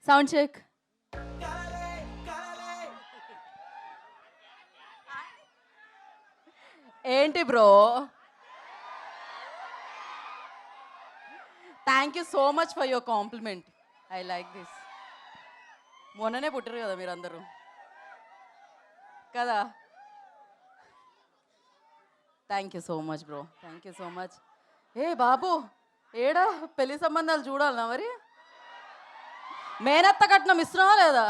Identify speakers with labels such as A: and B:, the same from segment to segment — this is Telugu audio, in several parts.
A: Sound check. ఏంటి bro? Thank you so much for your compliment. I like this. మొన్ననే పుట్టారు కదా మీరందరూ కదా. Thank you so much bro, thank you so much. ఏ బాబు, ఏడా పెళ్లి సంబంధాలు చూడాలనా మరి? మేనత్త కట్నం ఇస్తున్నావా లేదా?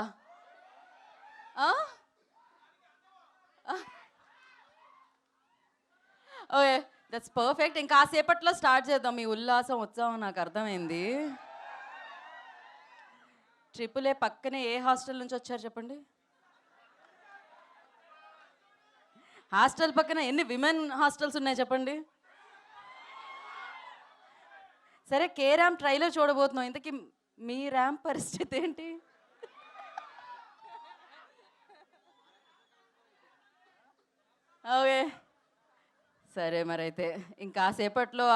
A: Okay, that's perfect. ఇంకా కాసేపట్లో స్టార్ట్ చేద్దాం. మీ ఉల్లాసం ఉత్సాహం నాకు అర్థమైంది. ట్రిపుల్ ఏ పక్కనే ఏ హాస్టల్ నుంచి వచ్చారు చెప్పండి? హాస్టల్ పక్కన ఎన్ని విమెన్ హాస్టల్స్ ఉన్నాయి చెప్పండి? సరే, కే ర్యాంప్ ట్రైలర్ చూడబోతున్నాం. ఇంతకీ మీ ర్యాంప్ పరిస్థితి ఏంటి? ఓకే, సరే మరైతే ఇంకాసేపట్లో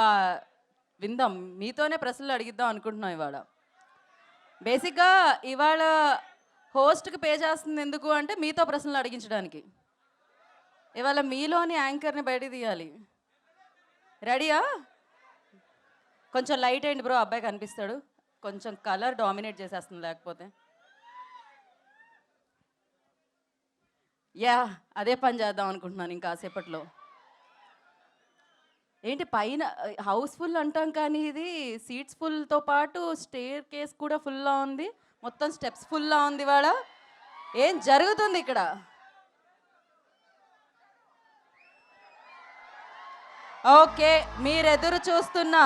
A: విందాం. మీతోనే ప్రశ్నలు అడిగిద్దాం అనుకుంటున్నాం ఇవాళ. బేసిక్గా ఇవాళ హోస్ట్కి పే చేస్తుంది ఎందుకు అంటే మీతో ప్రశ్నలు అడిగించడానికి. ఇవాళ మీలోని యాంకర్ని బయట తీయాలి. రెడీయా? కొంచెం లైట్ అయ్యండి బ్రో, అబ్బాయి కనిపిస్తాడు. కొంచెం కలర్ డామినేట్ చేసేస్తుంది లేకపోతే. యా, అదే పని చేద్దాం అనుకుంటున్నాను ఇంకాసేపట్లో. ఏంటి పైన హౌస్ ఫుల్ అంటాం కానీ ఇది సీట్స్ ఫుల్తో పాటు స్టేర్ కేస్ కూడా ఫుల్లా ఉంది, మొత్తం స్టెప్స్ ఫుల్లా ఉంది. ఇవాళ ఏం జరుగుతుంది ఇక్కడ? ఓకే, మీరు ఎదురు చూస్తున్న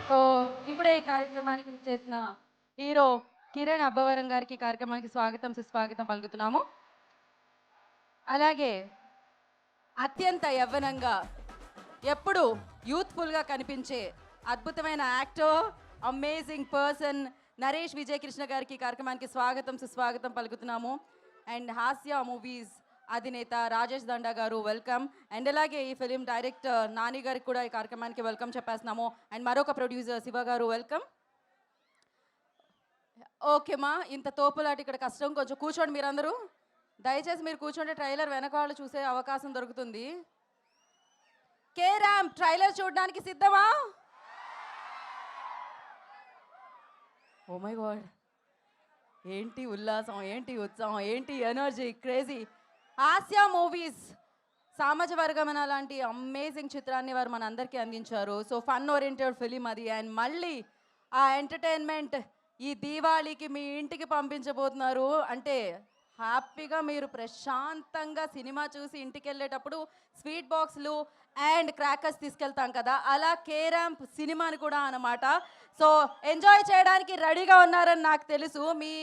A: సో ఇప్పుడే ఈ కార్యక్రమానికి చేసిన హీరో కిరణ్ అబ్బవరం గారికి కార్యక్రమానికి స్వాగతం సుస్వాగతం పలుకుతున్నాము. అలాగే అత్యంత యవ్వనంగా ఎప్పుడు యూత్ఫుల్గా కనిపించే అద్భుతమైన actor, amazing person Naresh Vijay Krishna గారికి కార్యక్రమానికి స్వాగతం సుస్వాగతం పలుకుతున్నాము. అండ్ హాస్య మూవీస్ అధినేత రాజేష్ దండా గారు వెల్కమ్. అండ్ అలాగే ఈ ఫిలిం డైరెక్టర్ నాని గారికి కూడా ఈ కార్యక్రమానికి వెల్కమ్ చెప్పేస్తున్నాము. అండ్ మరొక ప్రొడ్యూసర్ శివ గారు వెల్కమ్. ఓకేమా, ఇంత తోపులాట ఇక్కడ కష్టం. కొంచెం కూర్చోండి మీరందరూ. దయచేసి మీరు కూర్చోండి, ట్రైలర్ వెనకాల చూసే అవకాశం దొరుకుతుంది. కే ర్యాంప్ ట్రైలర్ చూడడానికి సిద్ధమా? ఓ మై గాడ్, ఏంటి ఉల్లాసం, ఏంటి ఉత్సాహం, ఏంటి ఎనర్జీ, క్రేజీ. హాస్య మూవీస్ సామాజ వర్గమన లాంటి అమేజింగ్ చిత్రాన్ని వారు మన అందరికీ అందించారు. సో ఫన్ ఓరియంటెడ్ ఫిలిం అది. అండ్ మళ్ళీ ఆ ఎంటర్టైన్మెంట్ ఈ దీవాళీకి మీ ఇంటికి పంపించబోతున్నారు. అంటే హ్యాపీగా మీరు ప్రశాంతంగా సినిమా చూసి ఇంటికి వెళ్ళేటప్పుడు స్వీట్ బాక్స్లు అండ్ క్రాకర్స్ తీసుకెళ్తాం కదా, అలా కే ర్యాంప్ సినిమాని కూడా అన్నమాట. సో ఎంజాయ్ చేయడానికి రెడీగా ఉన్నారని నాకు తెలుసు. మీ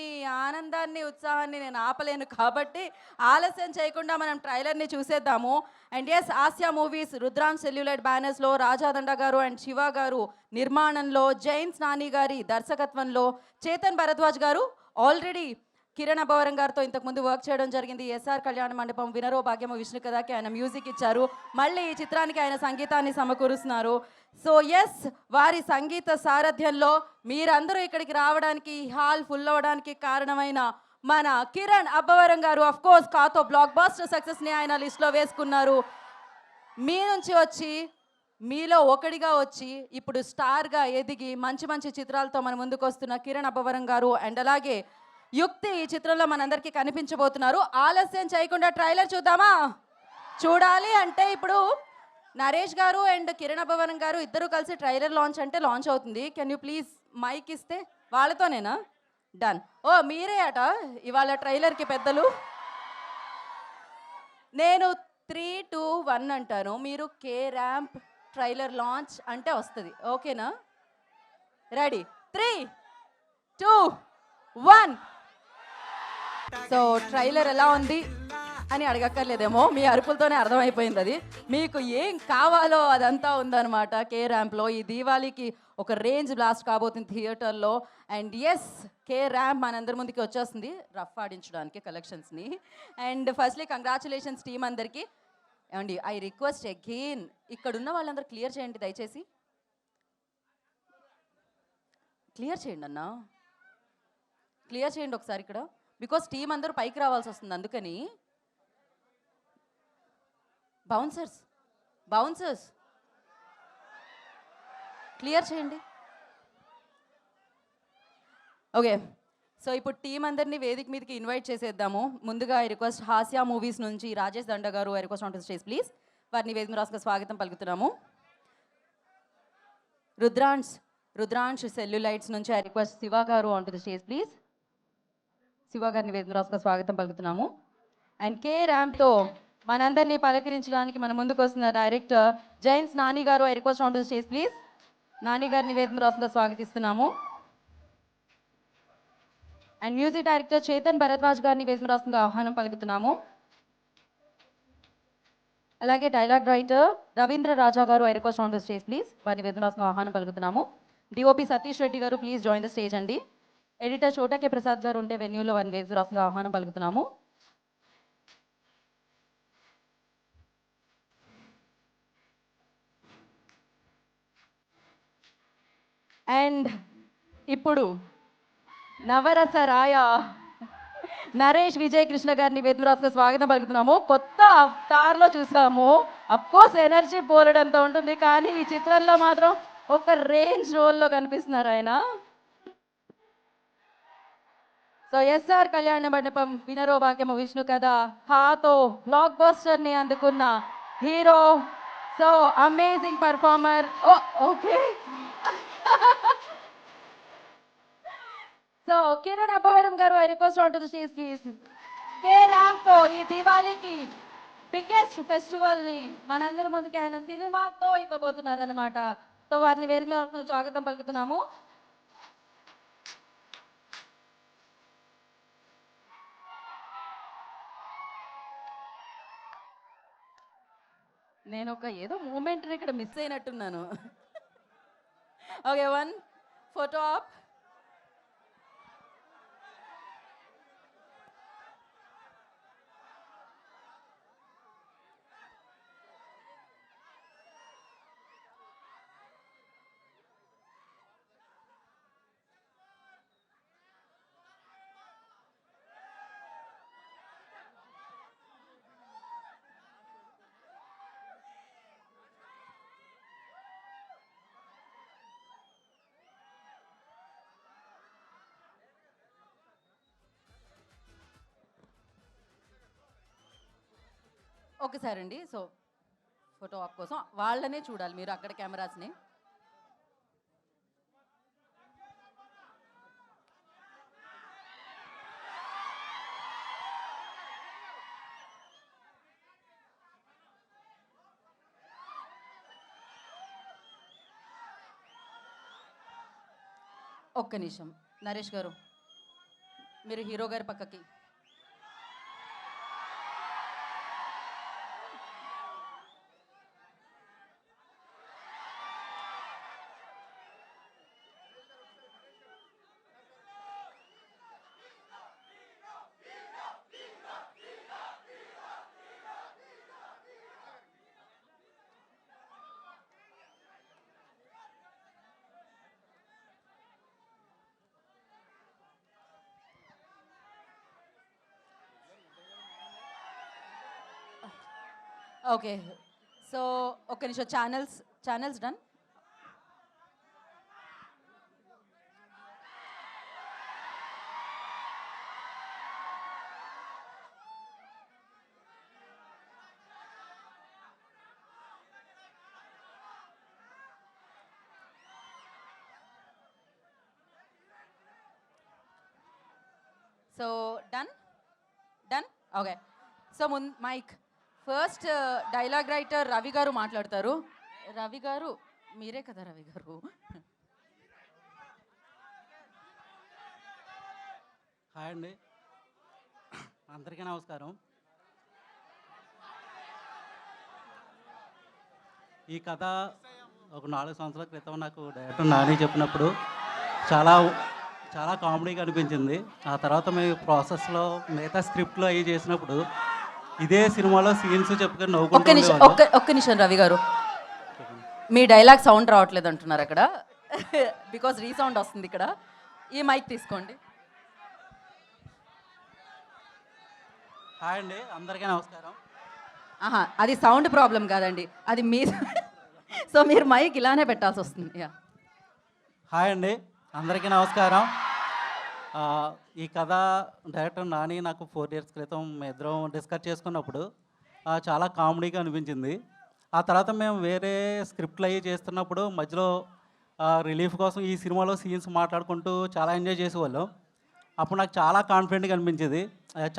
A: ఆనందాన్ని ఉత్సాహాన్ని నేను ఆపలేను కాబట్టి ఆలస్యం చేయకుండా మనం ట్రైలర్ని చూసేద్దాము. అండ్ ఎస్, ఆసియా మూవీస్ రుద్రాన్ సెల్యులైట్ బ్యానర్స్లో రాజాదండ గారు అండ్ శివ గారు నిర్మాణంలో, జైన్స్ నాని గారి దర్శకత్వంలో, చేతన్ భరద్వాజ్ గారు ఆల్రెడీ కిరణ్ అబ్బవరం గారితో ఇంతకుముందు వర్క్ చేయడం జరిగింది. ఎస్ఆర్ కళ్యాణ మండపం, వినరో భాగ్యము విష్ణు కథకి ఆయన మ్యూజిక్ ఇచ్చారు. మళ్ళీ ఈ చిత్రానికి ఆయన సంగీతాన్ని సమకూరుస్తున్నారు. సో ఎస్, వారి సంగీత సారథ్యంలో మీరందరూ ఇక్కడికి రావడానికి, హాల్ ఫుల్ అవ్వడానికి కారణమైన మన కిరణ్ అబ్బవరం గారు ఆఫ్ కోర్స్ కాతో బ్లాక్ బాస్టర్ సక్సెస్ని ఆయన లిస్ట్లో వేసుకున్నారు. మీ నుంచి వచ్చి, మీలో ఒకటిగా వచ్చి ఇప్పుడు స్టార్గా ఎదిగి మంచి మంచి చిత్రాలతో మన ముందుకు వస్తున్న కిరణ్ అబ్బవరం గారు అండ్ అలాగే యుక్తి ఈ చిత్రంలో మనందరికీ కనిపించబోతున్నారు. ఆలస్యం చేయకుండా ట్రైలర్ చూద్దామా? చూడాలి అంటే ఇప్పుడు నరేష్ గారు అండ్ కిరణ్ అభవనం గారు ఇద్దరు కలిసి ట్రైలర్ లాంచ్ అంటే లాంచ్ అవుతుంది. కెన్ యూ ప్లీజ్ మైక్ ఇస్తే వాళ్ళతోనేనా? డన్. ఓ మీరే అట ఇవాళ ట్రైలర్కి పెద్దలు. నేను 3, 2, 1 అంటాను, మీరు కే ర్యాంప్ ట్రైలర్ లాంచ్ అంటే వస్తుంది. ఓకేనా? రెడీ 3, 2, 1. సో ట్రైలర్ ఎలా ఉంది అని అడగక్కర్లేదేమో, మీ అరుపులతోనే అర్థమైపోయింది అది. మీకు ఏం కావాలో అదంతా ఉందన్నమాట కే ర్యాంప్లో. ఈ దీవాళీకి ఒక రేంజ్ బ్లాస్ట్ కాబోతుంది థియేటర్లో. అండ్ ఎస్, కే ర్యాంప్ మనందరి ముందుకి వచ్చేస్తుంది రఫ్ ఆడించడానికి కలెక్షన్స్ని. అండ్ ఫస్ట్లీ కంగ్రాచులేషన్స్ టీమ్ అందరికీ. ఏమండి, ఐ రిక్వెస్ట్ అగైన్, ఇక్కడ ఉన్న వాళ్ళందరూ క్లియర్ చేయండి దయచేసి. క్లియర్ చేయండి అన్న, క్లియర్ చేయండి ఒకసారి ఇక్కడ, బికాస్ టీం అందరూ పైకి రావాల్సి వస్తుంది అందుకని. బౌన్సర్స్, బౌన్సర్స్ క్లియర్ చేయండి. ఓకే, సో ఇప్పుడు టీం అందరినీ వేదిక మీదకి ఇన్వైట్ చేసేద్దాము. ముందుగా ఐ రిక్వెస్ట్ హాస్య మూవీస్ నుంచి రాజేష్ దండ గారు, I request on to stage please. వారిని వేదిక రాసుగా స్వాగతం పలుకుతున్నాము. రుద్రాంశ్ సెల్యులైట్స్ నుంచి ఐ రిక్వెస్ట్ శివ గారు on to the stage please. Shiva గారిని వేదిక రాసుగా స్వాగతం పలుకుతున్నాము. అండ్ కే ర్యాంప్తో మనందరినీ పలకరించడానికి మన ముందుకు వస్తున్న డైరెక్టర్ జైన్స్ నాని గారు, I request on to the stage please. Nani గారిని వేదిక రాసుగా స్వాగతిస్తున్నాము. And music director Chetan Bharadwaj గారిని వేదిక రాసుగా ఆహ్వానం పలుకుతున్నాము. అలాగే డైలాగ్ రైటర్ రవీంద్ర రాజా గారు, I request on the stage please. వారిని వేదిక రాసుగా ఆహ్వానం పలుకుతున్నాము. డిఓపి సతీష్ రెడ్డి గారు, ప్లీజ్ జాయిన్ ద స్టేజ్ అండి. ఎడిటర్ చోటకే ప్రసాద్ గారు ఉంటే వెన్యూలో వారిని వేదిక రాసుగా ఆహ్వానం పలుకుతున్నాము. అండ్ ఇప్పుడు నవరస రాయ నరేష్ విజయ్ కృష్ణ గారిని వేదిక స్వాగతం పలుకుతున్నాము. కొత్త అవతార్లో చూసాము. అఫ్కోర్స్ ఎనర్జీ పోలడంతో ఉంటుంది, కానీ ఈ చిత్రంలో మాత్రం ఒక రేంజ్ రోల్లో కనిపిస్తున్నారు ఆయన. సో ఎస్ఆర్ కళ్యాణ మండపం వినరో భాగ్యము విష్ణు కథ హాతో బ్లాక్ బస్టర్ ని అందుకున్న hero, so amazing performer. Okay, so Kiran Abbavaram గారు, I request on to the stage please. K ర్యాంప్తో ఈ దివాళీకి బిగ్గెస్ట్ ఫెస్టివల్ ని మనందరి ముందుకి ఆయన సినిమాతో ఇవ్వబోతున్నారు అనమాట. సో వారిని వేదికలో స్వాగతం పలుకుతున్నాము. నేను ఒక ఏదో మూమెంట్ ఇక్కడ మిస్ అయినట్టున్నాను. Okay, 1 photo op. ఒకసారి అండి, సో ఫోటో ఆప్ కోసం వాళ్ళనే చూడాలి మీరు, అక్కడ కెమెరాస్ని. ఒక్క నిమిషం నరేష్ గారు, మీరు హీరో గారి పక్కకి. ఓకే, సో ఒక్క నిమిషం, channels done. So done done okay. So mic first dialogue writer Ravi garu మాట్లాడతారు. రవి గారు మీరే కదా రవి గారు?
B: హాయ్ అండి, అందరికీ నమస్కారం. ఈ కథ ఒక 4 సంవత్సరాల క్రితం నాకు డైరెక్టర్ నాని చెప్పినప్పుడు చాలా చాలా కామెడీగా అనిపించింది. ఆ తర్వాత మేము ప్రాసెస్లో మిగతా స్క్రిప్ట్లో అవి చేసినప్పుడు ఇదే సినిమాలో సీన్స్ చెప్పుకొని
A: ఒక్క
B: నవ్వుకుంటూ
A: నిమిషం
B: ఉండేవాళ్ళం.
A: ఒక్క నిమిషం రవి గారు, మీ డైలాగ్ సౌండ్ రావట్లేదు అంటున్నారు అక్కడ. బికాస్ రీసౌండ్ వస్తుంది ఇక్కడ. ఈ మైక్ తీసుకోండి.
B: హాయ్ అండి, అందరికీ నమస్కారం.
A: ఆహా, అది సౌండ్ ప్రాబ్లం కాదండి, అది మీ. సో మీరు మైక్ ఇలానే పెట్టాల్సి వస్తుంది. యా.
B: హాయ్ అండి, అందరికీ నమస్కారం. ఆ, ఈ కథ డైరెక్టర్ నాని నాకు 4 ఇయర్స్ క్రితం మేము ఇద్దరం డిస్కస్ చేసుకున్నప్పుడు చాలా కామెడీగా అనిపించింది. ఆ తర్వాత మేము వేరే స్క్రిప్ట్లు అవి చేస్తున్నప్పుడు మధ్యలో రిలీఫ్ కోసం ఈ సినిమాలో సీన్స్ మాట్లాడుకుంటూ చాలా ఎంజాయ్ చేసేవాళ్ళం. అప్పుడు నాకు చాలా కాన్ఫిడెంట్గా అనిపించేది.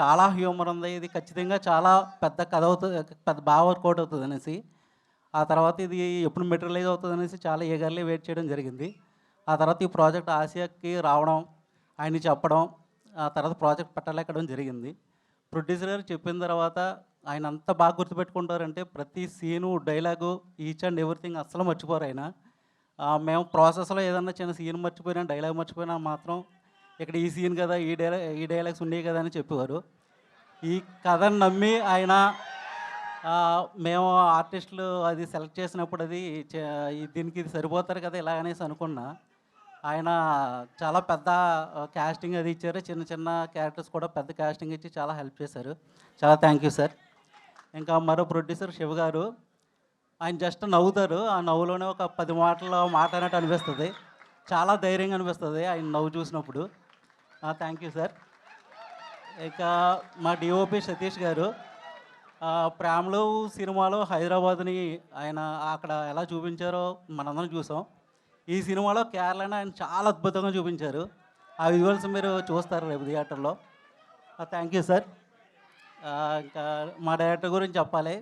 B: చాలా హ్యూమర్ ఉంది, ఇది ఖచ్చితంగా చాలా పెద్ద కథ అవుతుంది, పెద్ద బాగా వర్కౌట్ అవుతుంది అనేసి. ఆ తర్వాత ఇది ఎప్పుడు మెటీరియలైజ్ అవుతుంది అనేసి చాలా ఈగర్లీ వెయిట్ చేయడం జరిగింది. ఆ తర్వాత ఈ ప్రాజెక్ట్ ఆసియాకి రావడం, ఆయన్ని చెప్పడం, ఆ తర్వాత ప్రాజెక్ట్ పెట్టలేకడం జరిగింది. ప్రొడ్యూసర్ గారు చెప్పిన తర్వాత ఆయన అంత బాగా గుర్తుపెట్టుకుంటారంటే ప్రతి scene, dialogue, each and everything అస్సలు మర్చిపోరు ఆయన. మేము ప్రాసెస్లో ఏదన్నా చిన్న సీన్ మర్చిపోయినా, డైలాగ్ మర్చిపోయినా మాత్రం ఇక్కడ ఈ సీన్ కదా, ఈ డైలాగ్స్ ఉన్నాయి కదా అని చెప్పేవారు. ఈ కథను నమ్మి ఆయన మేము ఆర్టిస్టులు అది సెలెక్ట్ చేసినప్పుడు అది దీనికి ఇది సరిపోతారు కదా ఇలా అనేసి అనుకున్నా. ఆయన చాలా పెద్ద క్యాస్టింగ్ అది ఇచ్చారు. చిన్న చిన్న క్యారెక్టర్స్ కూడా పెద్ద క్యాస్టింగ్ ఇచ్చి చాలా హెల్ప్ చేశారు. చాలా థ్యాంక్ యూ సార్. ఇంకా మరో ప్రొడ్యూసర్ శివ గారు, ఆయన జస్ట్ నవ్వుతారు. ఆ నవ్వులోనే ఒక 10 మాటల్లో మాట్లాడినట్టు అనిపిస్తుంది. చాలా ధైర్యంగా అనిపిస్తుంది ఆయన నవ్వు చూసినప్పుడు. Thank you sir. ఇంకా మా డిఓపి సతీష్ గారు, ప్రేమలో సినిమాలో హైదరాబాద్ని ఆయన అక్కడ ఎలా చూపించారో మనందరం చూసాం. ఈ సినిమాలో కేరళని ఆయన చాలా అద్భుతంగా చూపించారు. ఆ విజువల్స్ మీరు చూస్తారు రేపు థియేటర్లో. Thank you sir. ఇంకా మా డైరెక్టర్ గురించి చెప్పాలి.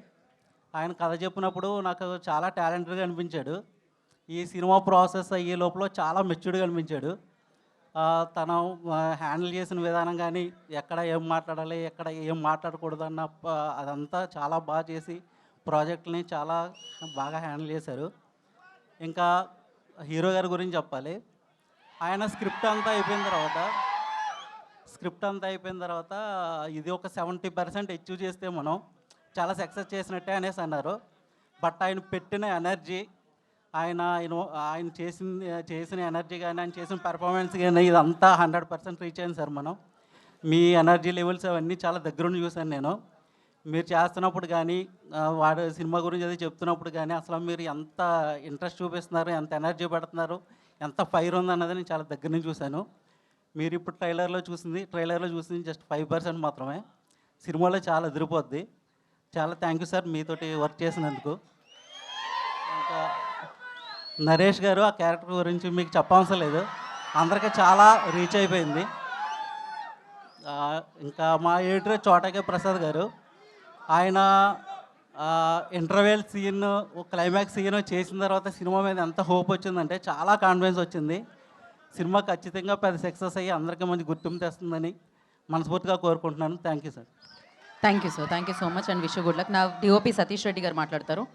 B: ఆయన కథ చెప్పినప్పుడు నాకు చాలా టాలెంటెడ్గా అనిపించాడు. ఈ సినిమా ప్రాసెస్ అయ్యే లోపల చాలా మెచ్యూర్డ్గా అనిపించాడు. తను హ్యాండిల్ చేసిన విధానం కానీ, ఎక్కడ ఏం మాట్లాడాలి, ఎక్కడ ఏం మాట్లాడకూడదు అన్న అదంతా చాలా బాగా చేసి ప్రాజెక్ట్ని చాలా బాగా హ్యాండిల్ చేశారు. ఇంకా హీరో గారి గురించి చెప్పాలి. ఆయన స్క్రిప్ట్ అంతా అయిపోయిన తర్వాత ఇది ఒక 70% అచీవ్ చేస్తే మనం చాలా సక్సెస్ చేసినట్టే అనేసి అన్నారు. బట్ ఆయన పెట్టిన ఎనర్జీ, ఆయన చేసిన ఎనర్జీ కానీ, ఆయన చేసిన పెర్ఫార్మెన్స్ కానీ ఇదంతా 100% రీచ్ అయింది సార్. మనం మీ ఎనర్జీ లెవెల్స్ అవన్నీ చాలా దగ్గరుండి చూశాను నేను. మీరు చేస్తున్నప్పుడు కానీ, వాడు సినిమా గురించి అది చెప్తున్నప్పుడు కానీ అసలు మీరు ఎంత ఇంట్రెస్ట్ చూపిస్తున్నారు, ఎంత ఎనర్జీ పెడుతున్నారు, ఎంత ఫైర్ ఉంది అన్నది నేను చాలా దగ్గర నుంచి చూశాను. మీరు ఇప్పుడు ట్రైలర్లో చూసింది జస్ట్ 5% మాత్రమే. సినిమాలో చాలా ఎదిరిపోద్ది. చాలా థ్యాంక్ యూ సార్ మీతోటి వర్క్ చేసినందుకు. ఇంకా నరేష్ గారు, ఆ క్యారెక్టర్ గురించి మీకు చెప్పవసరం లేదు, అందరికీ చాలా రీచ్ అయిపోయింది. ఇంకా మా ఎడిటర్ చోటకే ప్రసాద్ గారు, ఆయన ఇంటర్వెల్ సీన్, క్లైమాక్స్ సీన్ చేసిన తర్వాత సినిమా మీద ఎంత హోప్ వచ్చిందంటే చాలా కాన్ఫిడెన్స్ వచ్చింది. సినిమా ఖచ్చితంగా పెద్ద సక్సెస్ అయ్యి అందరికీ మంచి గుర్తింపు తెస్తుందని మనస్ఫూర్తిగా కోరుకుంటున్నాను. Thank you sir.
A: Thank you sir, thank you so much and wish good luck. నా డిఓపి సతీష్ రెడ్డి గారు మాట్లాడతారు.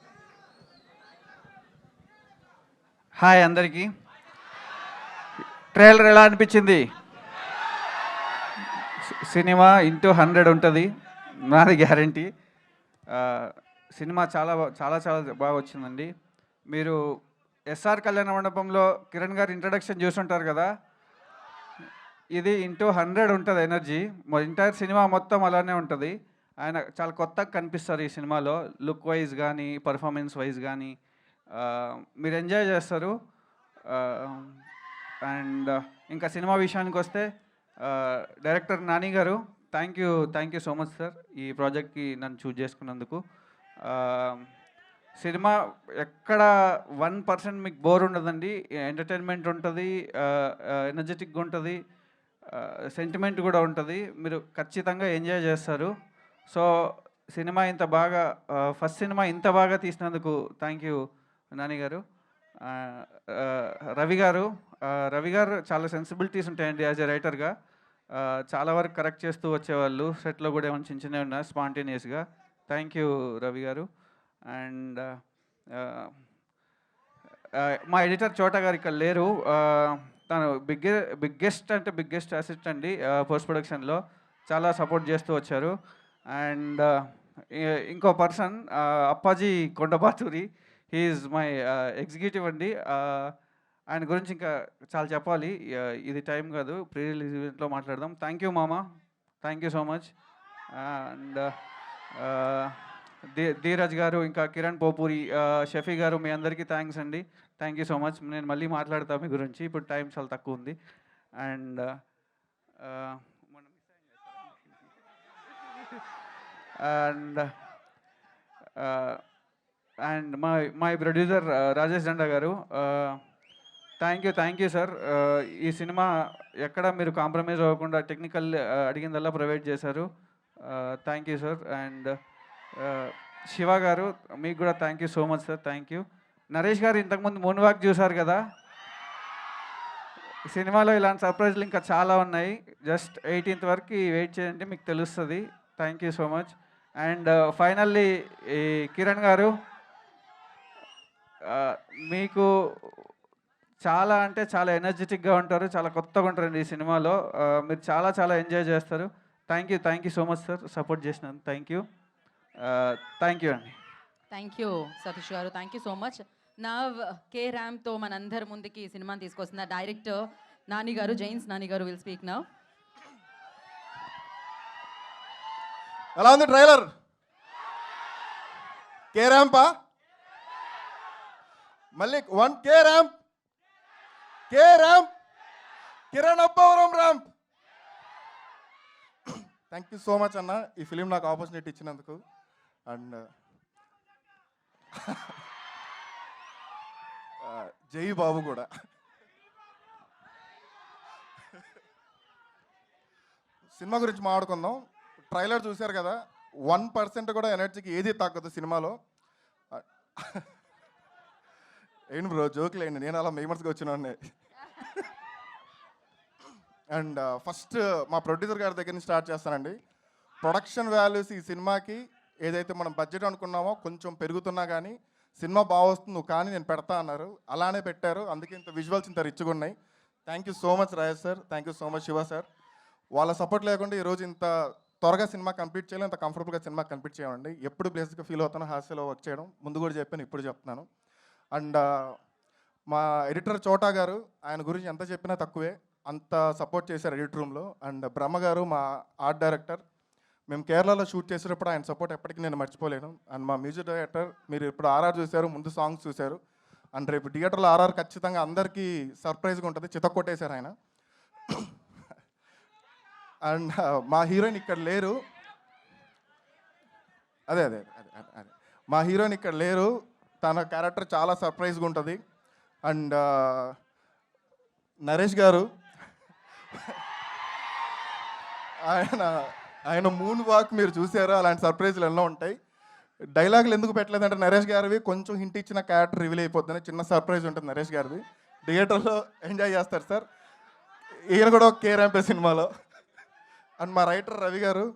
C: హాయ్ అందరికీ. ట్రైలర్ ఎలా అనిపించింది? సినిమా ఇంటూ 100 ఉంటుంది, నాది గ్యారంటీ. సినిమా చాలా చాలా చాలా బాగా వచ్చిందండి. మీరు ఎస్ఆర్ కళ్యాణ మండపంలో కిరణ్ గారు ఇంట్రడక్షన్ చూసుంటారు కదా, ఇది ఇంటూ 100 ఉంటుంది ఎనర్జీ. ఎంటైర్ సినిమా మొత్తం అలానే ఉంటుంది. ఆయన చాలా కొత్తగా కనిపిస్తారు ఈ సినిమాలో, లుక్ వైజ్ కానీ, పర్ఫార్మెన్స్ వైజ్ కానీ. మీరు ఎంజాయ్ చేస్తారు. అండ్ ఇంకా సినిమా విషయానికి వస్తే, డైరెక్టర్ నాని గారు, thank you so much sir ఈ ప్రాజెక్ట్కి నన్ను చూజ్ చేసుకున్నందుకు. సినిమా ఎక్కడ 1% మీకు బోర్ ఉండదండి. ఎంటర్టైన్మెంట్ ఉంటుంది, ఎనర్జెటిక్గా ఉంటుంది. సెంటిమెంట్ కూడా ఉంటుంది. మీరు ఖచ్చితంగా ఎంజాయ్ చేస్తారు. సో సినిమా ఇంత బాగా ఫస్ట్ సినిమా ఇంత బాగా తీసినందుకు థ్యాంక్ యూ నాని గారు. ఆ, ఆ, రవి గారు చాలా సెన్సిబిలిటీస్ ఉంటాయండి యాజ్ ఎ రైటర్గా. చాలా వరకు కరెక్ట్ చేస్తూ వచ్చేవాళ్ళు. సెట్లో కూడా ఏమైనా చిన్న చిన్నవి ఉన్నా స్పాంటేనియస్గా. థ్యాంక్ యూ రవి గారు. అండ్ మా ఎడిటర్ చోటా గారు ఇక్కడ లేరు. తను బిగ్గెస్ట్ అసిస్ట్ అండి పోస్ట్ ప్రొడక్షన్లో. చాలా సపోర్ట్ చేస్తూ వచ్చారు. అండ్ ఇంకో person Appaji Kondabathuri, he's my executive అండి. ఆయన గురించి ఇంకా చాలా చెప్పాలి. ఇది టైం కాదు, ప్రీ రిలీజ్ ఈవెంట్లో మాట్లాడదాం. థ్యాంక్ యూ మామ, thank you so much. And Dheeraj గారు, ఇంకా కిరణ్ పోపూరి, షఫీ గారు, మీ అందరికీ థ్యాంక్స్ అండి. Thank you so much. నేను మళ్ళీ మాట్లాడతాను మీ గురించి, ఇప్పుడు టైం చాలా తక్కువ ఉంది. And and and my producer Rajesh Danda గారు, థ్యాంక్ యూ సార్. ఈ సినిమా ఎక్కడ మీరు కాంప్రమైజ్ అవ్వకుండా టెక్నికల్ అడిగిందల్లా ప్రొవైడ్ చేశారు. Thank you sir. And Shiva గారు, మీకు కూడా thank you so much sir. Thank you. Naresh గారు ఇంతకుముందు మూన్ వాక్ చూశారు కదా, సినిమాలో ఇలాంటి సర్ప్రైజ్లు ఇంకా చాలా ఉన్నాయి. జస్ట్ 18th వరకు వెయిట్ చేయండి, మీకు తెలుస్తుంది. Thank you so much. And finally ఈ కిరణ్ గారు, మీకు చాలా అంటే చాలా ఎనర్జెటిక్గా ఉంటారు, చాలా కొత్తగా ఉంటారండి ఈ సినిమాలో. మీరు చాలా ఎంజాయ్ చేస్తారు. Thank you so much sir, support చేసినందుకు. థ్యాంక్ యూ అండి.
A: థ్యాంక్ యూ సతీష్ గారు, థ్యాంక్ యూ సో మచ్. నా కే ర్యామ్తో మనందరి ముందుకి ఈ సినిమాని తీసుకొస్తున్న డైరెక్టర్ నాని గారు, జైన్స్ నాని గారు విల్ స్పీక్ నౌ.
D: ఎలా ఉంది ట్రైలర్? కే ర్యాంపా? మళ్ళీ 1 K ramp, Kiran Abbavaram ramp. Thank you so much అన్న, ఈ ఫిలిం నాకు ఆపర్చునిటీ ఇచ్చినందుకు. అండ్ జై బాబు కూడా. సినిమా గురించి మాట్లాడుకుందాం. ట్రైలర్ చూశారు కదా, 1% కూడా ఎనర్జీకి ఏది తగ్గదు సినిమాలో. ఏంటి బ్రో జోకులు ఏంటి, నేను అలా మేమర్స్గా వచ్చినాను. అండ్ ఫస్ట్ మా ప్రొడ్యూసర్ గారి దగ్గర నుంచి స్టార్ట్ చేస్తానండి. ప్రొడక్షన్ వాల్యూస్ ఈ సినిమాకి ఏదైతే మనం బడ్జెట్ అనుకున్నామో కొంచెం పెరుగుతున్నా కానీ సినిమా బాగా వస్తుంది, నువ్వు కానీ నేను పెడతా అన్నారు, అలానే పెట్టారు. అందుకే ఇంత విజువల్స్ ఇంత రిచ్గా ఉన్నాయి. Thank you so much Rajesh sir, thank you so much Shiva sir. వాళ్ళ సపోర్ట్ లేకుండా ఈరోజు ఇంత త్వరగా సినిమా కంప్లీట్ చేయాలి, ఇంత కంఫర్టబుల్గా సినిమా కంప్లీట్ చేయండి. ఎప్పుడు ప్లేస్గా ఫీల్ అవుతానో హాస్యలో వర్క్ చేయడం, ముందు కూడా చెప్పాను, ఇప్పుడు చెప్తున్నాను. అండ్ మా ఎడిటర్ చోటా గారు, ఆయన గురించి ఎంత చెప్పినా తక్కువే, అంత సపోర్ట్ చేశారు ఎడిటర్ రూమ్లో. అండ్ బ్రహ్మ గారు, మా ఆర్ట్ డైరెక్టర్, మేము కేరళలో షూట్ చేసేటప్పుడు ఆయన సపోర్ట్ ఎప్పటికీ నేను మర్చిపోలేను. అండ్ మా మ్యూజిక్ డైరెక్టర్, మీరు ఇప్పుడు ఆర్ఆర్ చూశారు, ముందు సాంగ్స్ చూశారు. అండ్ రేపు థియేటర్లో ఆర్ఆర్ ఖచ్చితంగా అందరికీ సర్ప్రైజ్గా ఉంటుంది, చితక్కొట్టేశారు ఆయన. అండ్ మా హీరోయిన్ ఇక్కడ లేరు, అదే మా హీరోయిన్ ఇక్కడ లేరు, తన క్యారెక్టర్ చాలా సర్ప్రైజ్గా ఉంటుంది. అండ్ నరేష్ గారు, ఆయన మూన్ వాక్ మీరు చూసారు, అలాంటి సర్ప్రైజ్లు ఎన్నో ఉంటాయి. డైలాగులు ఎందుకు పెట్టలేదంటే నరేష్ గారివి కొంచెం హింట్ ఇచ్చిన క్యారెక్టర్ రివీల్ అయిపోతుంది, చిన్న సర్ప్రైజ్ ఉంటుంది నరేష్ గారిది. థియేటర్లో ఎంజాయ్ చేస్తారు సార్. ఈయన కూడా ఒక కే ర్యాంపే సినిమాలో. అండ్ మా రైటర్ రవి గారు,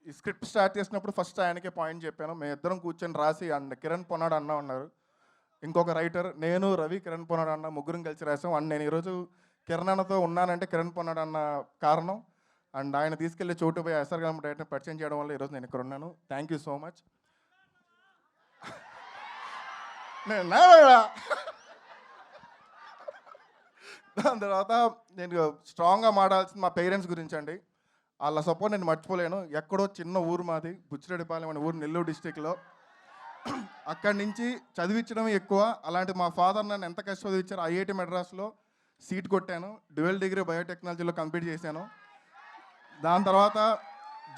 D: ఈ స్క్రిప్ట్ స్టార్ట్ చేసినప్పుడు ఫస్ట్ ఆయనకే పాయింట్ చెప్పాను. మేము ఇద్దరం కూర్చొని రాసి, అండ్ కిరణ్ పొన్నాడు అన్న ఉన్నారు, ఇంకొక రైటర్, నేను రవి కిరణ్ పొన్నాడు అన్న ముగ్గురం కలిసి రాసాం. అండ్ నేను ఈరోజు కిరణ్ అన్నతో ఉన్నానంటే కిరణ్ పొన్నాడు అన్న కారణం. అండ్ ఆయన తీసుకెళ్లి చోటు పోయి ఎస్ఆర్ గారు డైరెక్టర్ పరిచయం చేయడం వల్ల ఈరోజు నేను ఇక్కడ ఉన్నాను. Thank you so much. దాని తర్వాత నేను స్ట్రాంగ్గా మాట్లాడాల్సింది మా పేరెంట్స్ గురించి అండి. వాళ్ళ సపోర్ట్ నేను మర్చిపోలేను. ఎక్కడో చిన్న ఊరు మాది, బుచ్చిరెడ్డిపాలెం అనే ఊరు, నెల్లూరు డిస్టిక్లో. అక్కడి నుంచి చదివించడం ఎక్కువ. అలాంటి మా ఫాదర్ నన్ను ఎంత కష్టం చదివించారు. ఐఐటి మెడ్రాస్లో సీట్ కొట్టాను, డ్యూయల్ డిగ్రీ బయోటెక్నాలజీలో కంప్లీట్ చేశాను. దాని తర్వాత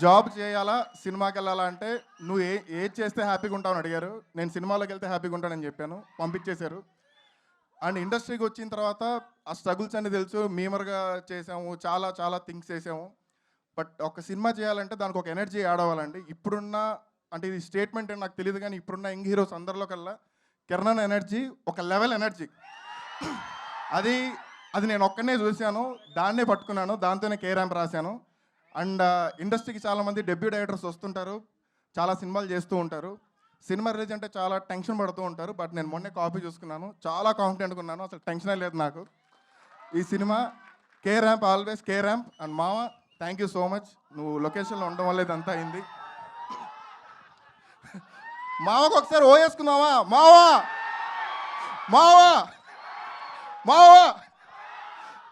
D: జాబ్ చేయాలా, సినిమాకి వెళ్ళాలా అంటే, నువ్వు ఏది చేస్తే హ్యాపీగా ఉంటావని అడిగారు. నేను సినిమాలోకి వెళ్తే హ్యాపీగా ఉంటానని చెప్పాను, పంపించేశారు. అండ్ ఇండస్ట్రీకి వచ్చిన తర్వాత ఆ స్ట్రగుల్స్ అన్ని తెలుసు, మీమర్గా చేసాము, చాలా చాలా థింగ్స్ చేసాము. బట్ ఒక సినిమా చేయాలంటే దానికి ఒక ఎనర్జీ యాడ్ అవ్వాలండి. ఇప్పుడున్న అంటే ఇది స్టేట్మెంట్ అని నాకు తెలియదు, కానీ ఇప్పుడున్న యంగ్ హీరోస్ అందరిలో కల్లా కిరణ్ ఎనర్జీ ఒక లెవెల్ ఎనర్జీ. అది అది నేను ఒక్కనే చూశాను, దాన్నే పట్టుకున్నాను, దాంతోనే కే ర్యాంప్ రాశాను. అండ్ ఇండస్ట్రీకి చాలామంది డెబ్యూ డైరెక్టర్స్ వస్తుంటారు, చాలా సినిమాలు చేస్తూ ఉంటారు. సినిమా రిలీజ్ అంటే చాలా టెన్షన్ పడుతూ ఉంటారు. బట్ నేను మొన్నే కాపీ చూసుకున్నాను, చాలా కాన్ఫిడెంట్గా ఉన్నాను, అసలు టెన్షనే లేదు నాకు. ఈ cinema K ramp, always K ramp. And మామ, థ్యాంక్ యూ సో మచ్, నువ్వు లొకేషన్లో ఉండడం వల్ల ఇదంతా అయింది. మావకు ఒకసారి ఓ వేసుకుందామా? మావా మావా మావా.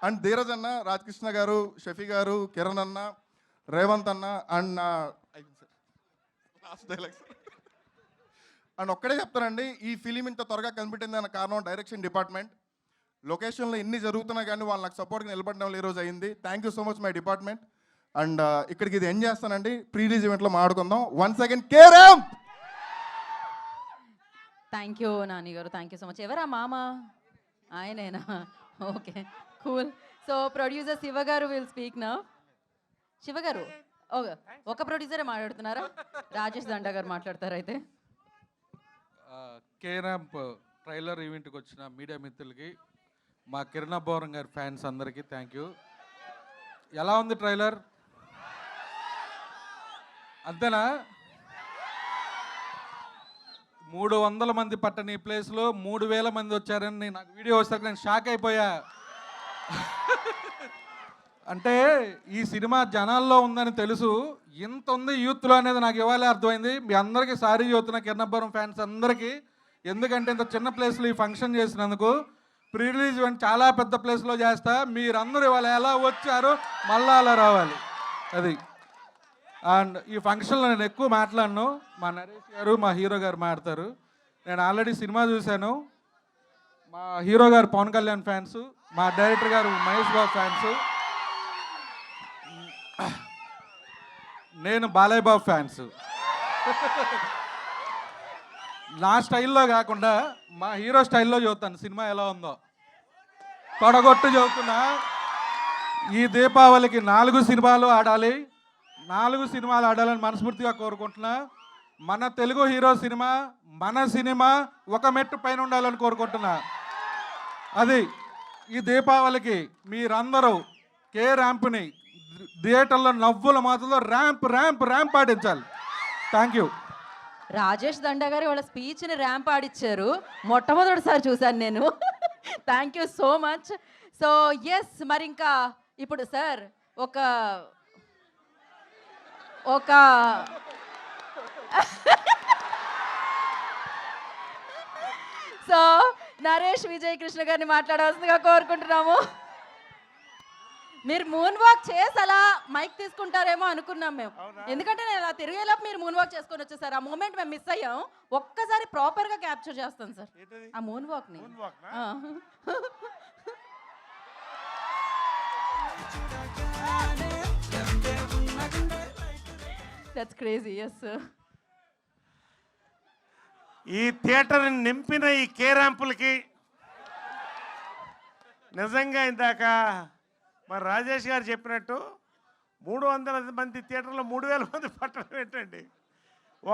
D: అండ్ ధీరజ్ అన్న, రాజకృష్ణ గారు, షఫీ గారు, కిరణ్ అన్న, రేవంత్ అన్న అండ్ లాస్ట్ డైలాగ్స్. అండ్ ఒక్కడే చెప్తానండి, ఈ ఫిలిం ఇంత త్వరగా కనిపెట్టింది అన్న కారణం డైరెక్షన్ డిపార్ట్మెంట్. లొకేషన్లో ఇన్ని జరుగుతున్నా కానీ వాళ్ళు నాకు సపోర్ట్గా నిలబడడం వల్ల ఈరోజు అయింది. Thank you so much my department. And ఇక్కడికి ఇది ఎండ్ చేస్తానండి, ప్రీ రిలీజ్ ఈవెంట్లో మాట్లాడుకుందాం. Once again K ramp.
A: Thank you Nani గారు, థ్యాంక్ యూ సో మచ్. ఎవరా మామ? ఆయనేనా? Okay, cool. So producer Shiva గారు విల్ స్పీక్ నా. శివ గారు, ఒక ప్రొడ్యూసరే మాట్లాడుతున్నారా? రాజేష్ దండా గారు మాట్లాడతారు అయితే.
E: కే ర్యాంప్ ట్రైలర్ ఈవెంట్కి వచ్చిన మీడియా మిత్రులకి, మా కిరణ్ బోరం గారి ఫ్యాన్స్ అందరికీ థ్యాంక్ యూ. ఎలా ఉంది ట్రైలర్? అంతేనా? 300 మంది పట్టని ఈ ప్లేస్లో 3000 మంది వచ్చారని నాకు వీడియో వచ్చాక నేను షాక్ అయిపోయా. అంటే ఈ సినిమా జనాల్లో ఉందని తెలుసు, ఇంత ఉంది యూత్లో అనేది నాకు ఇవాళే అర్థమైంది. మీ అందరికీ సారీ చెబుతున్నా, కిరణబ్బరం ఫ్యాన్స్ అందరికీ. ఎందుకంటే ఇంత చిన్న ప్లేస్లో ఈ ఫంక్షన్ చేసినందుకు. ప్రీ రిలీజ్ ఈవెంట్ చాలా పెద్ద ప్లేస్లో చేస్తా, మీరందరూ ఇవాళ ఎలా వచ్చారో మళ్ళీ అలా రావాలి. అది. అండ్ ఈ ఫంక్షన్లో నేను ఎక్కువ మాట్లాడను, మా నరేష్ గారు, మా హీరో గారు మాట్లాడతారు. నేను ఆల్రెడీ సినిమా చూశాను. మా హీరో గారు పవన్ కళ్యాణ్ ఫ్యాన్స్, మా డైరెక్టర్ గారు మహేష్ బాబు ఫ్యాన్స్, నేను బాలయ్య బాబు ఫ్యాన్స్. నా స్టైల్లో కాకుండా మా హీరో స్టైల్లో చూస్తాను సినిమా ఎలా ఉందో. తొడగొట్టు చదువుతున్నా, ఈ దీపావళికి 4 సినిమాలు ఆడాలి, 4 సినిమాలు ఆడాలని మనస్ఫూర్తిగా కోరుకుంటున్నా. మన తెలుగు హీరో సినిమా, మన సినిమా ఒక మెట్టు పైన ఉండాలని కోరుకుంటున్నా. అది ఈ దీపావళికి మీరందరూ కే ర్యాంప్ని థియేటర్లో నవ్వుల మాటలో ర్యాంప్ ర్యాంప్ ర్యాంప్ పాటించాలి. Thank you.
A: రాజేష్ దండా గారు వాళ్ళ స్పీచ్ని ర్యాంప్ ఆడిచ్చారు, మొట్టమొదటిసారి చూశాను నేను. Thank you so much. So yes, మరి ఇంకా ఇప్పుడు సార్ ఒక సో నరేష్ విజయ్ కృష్ణ గారిని మాట్లాడవలసిందిగా కోరుకుంటున్నాము. మీరు మూన్ వాక్ చేసి అలా మైక్ తీసుకుంటారేమో అనుకున్నాం మేము, ఎందుకంటే నేను అలా తిరిగేలోపు మీరు మూన్ వాక్ చేసుకొని వచ్చేసారు. ఆ మూమెంట్ మేము మిస్ అయ్యాం, ఒక్కసారి ప్రాపర్గా క్యాప్చర్ చేస్తాను సార్ ఆ మూన్ వాక్ని. That's crazy. ఎస్,
F: ఈ థియేటర్ నింపిన ఈ కే ర్యాంపులకి నిజంగా ఇందాక మరి రాజేష్ గారు చెప్పినట్టు 300 మంది థియేటర్లో 3000 మంది పట్టడం ఏంటండి?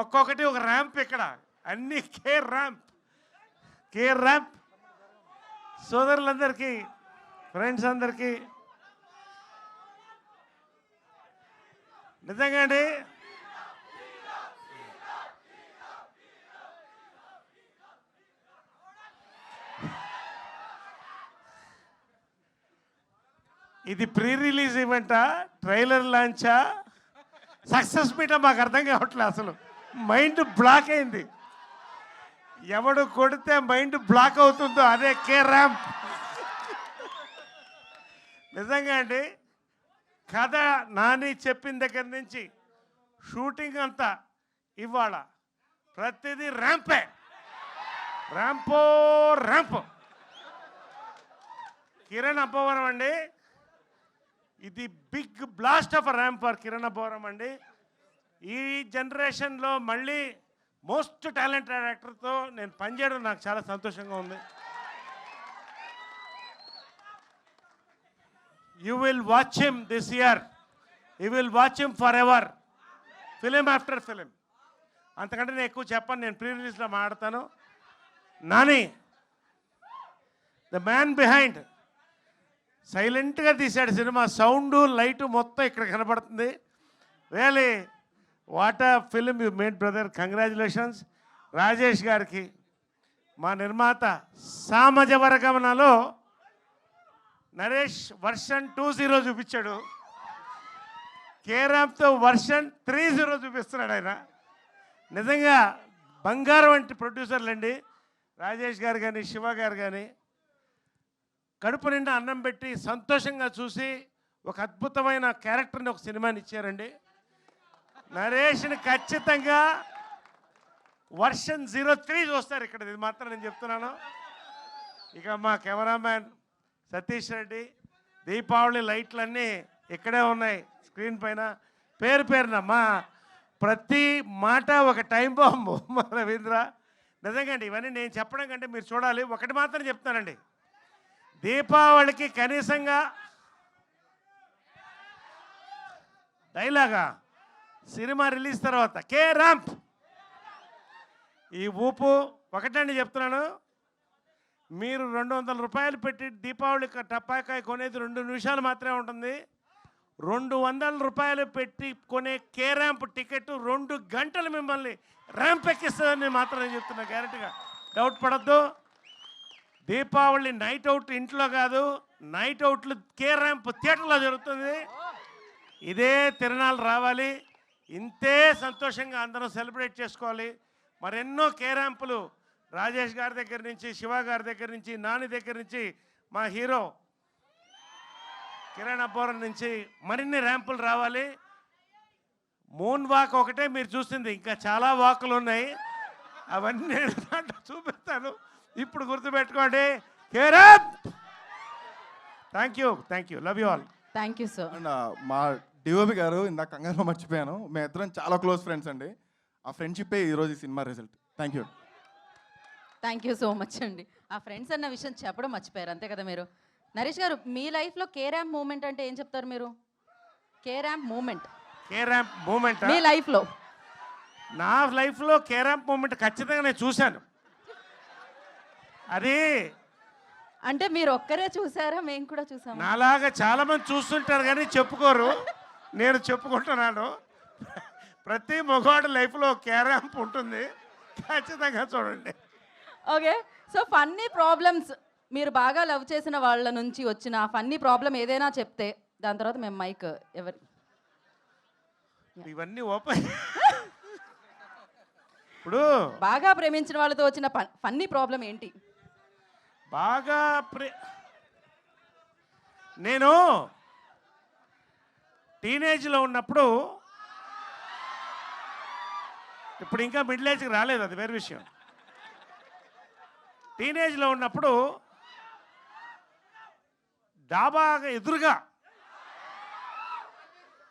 F: ఒక్కొక్కటి ఒక ర్యాంప్ ఇక్కడ, అన్నీ కే ర్యాంప్. కే ర్యాంప్ సోదరులందరికీ, ఫ్రెండ్స్ అందరికీ నిజంగా అండి ఇది pre release ఈవెంటా, trailer లాంచా, success meetha మాకు అర్థం కావట్లేదు. అసలు మైండ్ బ్లాక్ అయింది. ఎవడు కొడితే మైండ్ బ్లాక్ అవుతుందో అదే కే ర్యాంప్. నిజంగా అండి, కథ నాని చెప్పిన దగ్గర నుంచి షూటింగ్ అంతా ఇవాళ ప్రతిదీ ర్యాంపే, ర్యాంపో ర్యాంప్. కిరణ్ అబ్బవరం అండి, ఇది big blast of ramp for Kiran Abbavaram అండి. ఈ జనరేషన్లో మళ్ళీ మోస్ట్ టాలెంటెడ్ యాక్టర్తో నేను పనిచేయడం నాకు చాలా సంతోషంగా ఉంది. You will watch him this year, you will watch him for ever, film after film. అంతకంటే నేను ఎక్కువ చెప్పను, నేను ప్రీ రిలీజ్లో మాట్లాడతాను. నాని ద మ్యాన్ బిహైండ్ సైలెంట్గా తీశాడు సినిమా, సౌండ్ లైటు మొత్తం ఇక్కడ కనబడుతుంది. రియలీ వాట్ ఆ film you made brother, congratulations. Rajesh గారికి మా నిర్మాత సామజవరగమనలో నరేష్ వర్షన్ 2.0 చూపించాడు, కేరామ్తో వర్షన్ 3.0 చూపిస్తున్నాడు ఆయన. నిజంగా బంగారం వంటి ప్రొడ్యూసర్లు అండి రాజేష్ గారు కానీ శివ గారు కానీ. కడుపు నిండా అన్నం పెట్టి సంతోషంగా చూసి ఒక అద్భుతమైన క్యారెక్టర్ని ఒక సినిమాని ఇచ్చారండి. నరేష్ని ఖచ్చితంగా వర్షన్ 03 చూస్తారు ఇక్కడ, ఇది మాత్రం నేను చెప్తున్నాను. ఇక మా కెమెరామ్యాన్ సతీష్ రెడ్డి, దీపావళి లైట్లన్నీ ఇక్కడే ఉన్నాయి స్క్రీన్ పైన, పేరు పేరున మా ప్రతి మాట ఒక టైం బాంబు మా రవీంద్ర. నిజంగా అండి ఇవన్నీ నేను చెప్పడం కంటే మీరు చూడాలి. ఒకటి మాత్రం చెప్తానండి, దీపావళికి కనీసంగా డైలాగా సినిమా రిలీజ్ తర్వాత కే ర్యాంప్ ఈ ఊపు ఒకటండి చెప్తున్నాను. మీరు 200 రూపాయలు పెట్టి దీపావళి టపాకాయ కొనేది 2 నిమిషాలు మాత్రమే ఉంటుంది. 200 రూపాయలు పెట్టి కొనే కే ర్యాంప్ టికెట్ 2 గంటలు మిమ్మల్ని ర్యాంప్ ఎక్కిస్తుందని మాత్రం నేను చెప్తున్నా, గ్యారెంటీగా, డౌట్ పడద్దు. దీపావళి నైట్ అవుట్ ఇంట్లో కాదు, నైట్ అవుట్లు కే ర్యాంప్ థియేటర్లో జరుగుతుంది. ఇదే తిరణాలు రావాలి, ఇంతే సంతోషంగా అందరం సెలబ్రేట్ చేసుకోవాలి. మరెన్నో కే ర్యాంపులు రాజేష్ గారి దగ్గర నుంచి, శివ గారి దగ్గర నుంచి, నాని దగ్గర నుంచి, మా హీరో కిరణ్ అబ్బోరం నుంచి మరిన్ని ర్యాంపులు రావాలి. మూన్ వాక్ ఒకటే మీరు చూసింది, ఇంకా చాలా వాకులు ఉన్నాయి, అవన్నీ నేను దాంట్లో చూపిస్తాను. ఇప్పుడు గుర్తుపెట్టుకోండి, కే ramp. Thank you, love you all.
A: Thank you sir.
D: And మా డిఓపి గారు ఇందాక కంగారులో మర్చిపోయాను, మేము ఇద్దరం చాలా క్లోజ్ ఫ్రెండ్స్ అండి. ఆ ఫ్రెండ్షిప్పే ఈరోజు ఈ cinema result. Thank you.
A: Thank you so much అండి. ఆ ఫ్రెండ్స్ అన్న విషయం చెప్పడం మర్చిపోయారు అంతే కదా మీరు. నరేష్ గారు, మీ లైఫ్లో కే ర్యాంప్ మూమెంట్ అంటే ఏం చెప్తారు మీరు? K ramp moment
F: K ramp moment
A: మీ లైఫ్లో?
F: నా లైఫ్లో కే ర్యాంప్ మూమెంట్ ఖచ్చితంగా నేను చూశాను. అది
A: అంటే మీరు ఒక్కరే చూసారా? మేము కూడా చూసాము.
F: నాలాగా చాలా మంది చూస్తుంటారు కానీ చెప్పుకోరు, నేను చెప్పుకుంటున్నాను. ప్రతి మగవాడి లైఫ్లో కే ర్యాంప్ ఉంటుంది, ఖచ్చితంగా చూడండి.
A: ఓకే, సో ఫన్నీ ప్రాబ్లమ్స్, మీరు బాగా లవ్ చేసిన వాళ్ళ నుంచి వచ్చిన ఫన్నీ ప్రాబ్లం ఏదైనా చెప్తే దాని తర్వాత మేము మైక్ ఎవరి
F: ఇవన్నీ ఓపెన్. ఇప్పుడు
A: బాగా ప్రేమించిన వాళ్ళతో వచ్చిన ఫన్నీ ప్రాబ్లం ఏంటి?
F: బాగా నేను టీనేజ్లో ఉన్నప్పుడు, ఇప్పుడు ఇంకా మిడిల్ ఏజ్కి రాలేదు, అది వేరే విషయం. టీనేజ్లో ఉన్నప్పుడు డాబాగా ఎదురుగా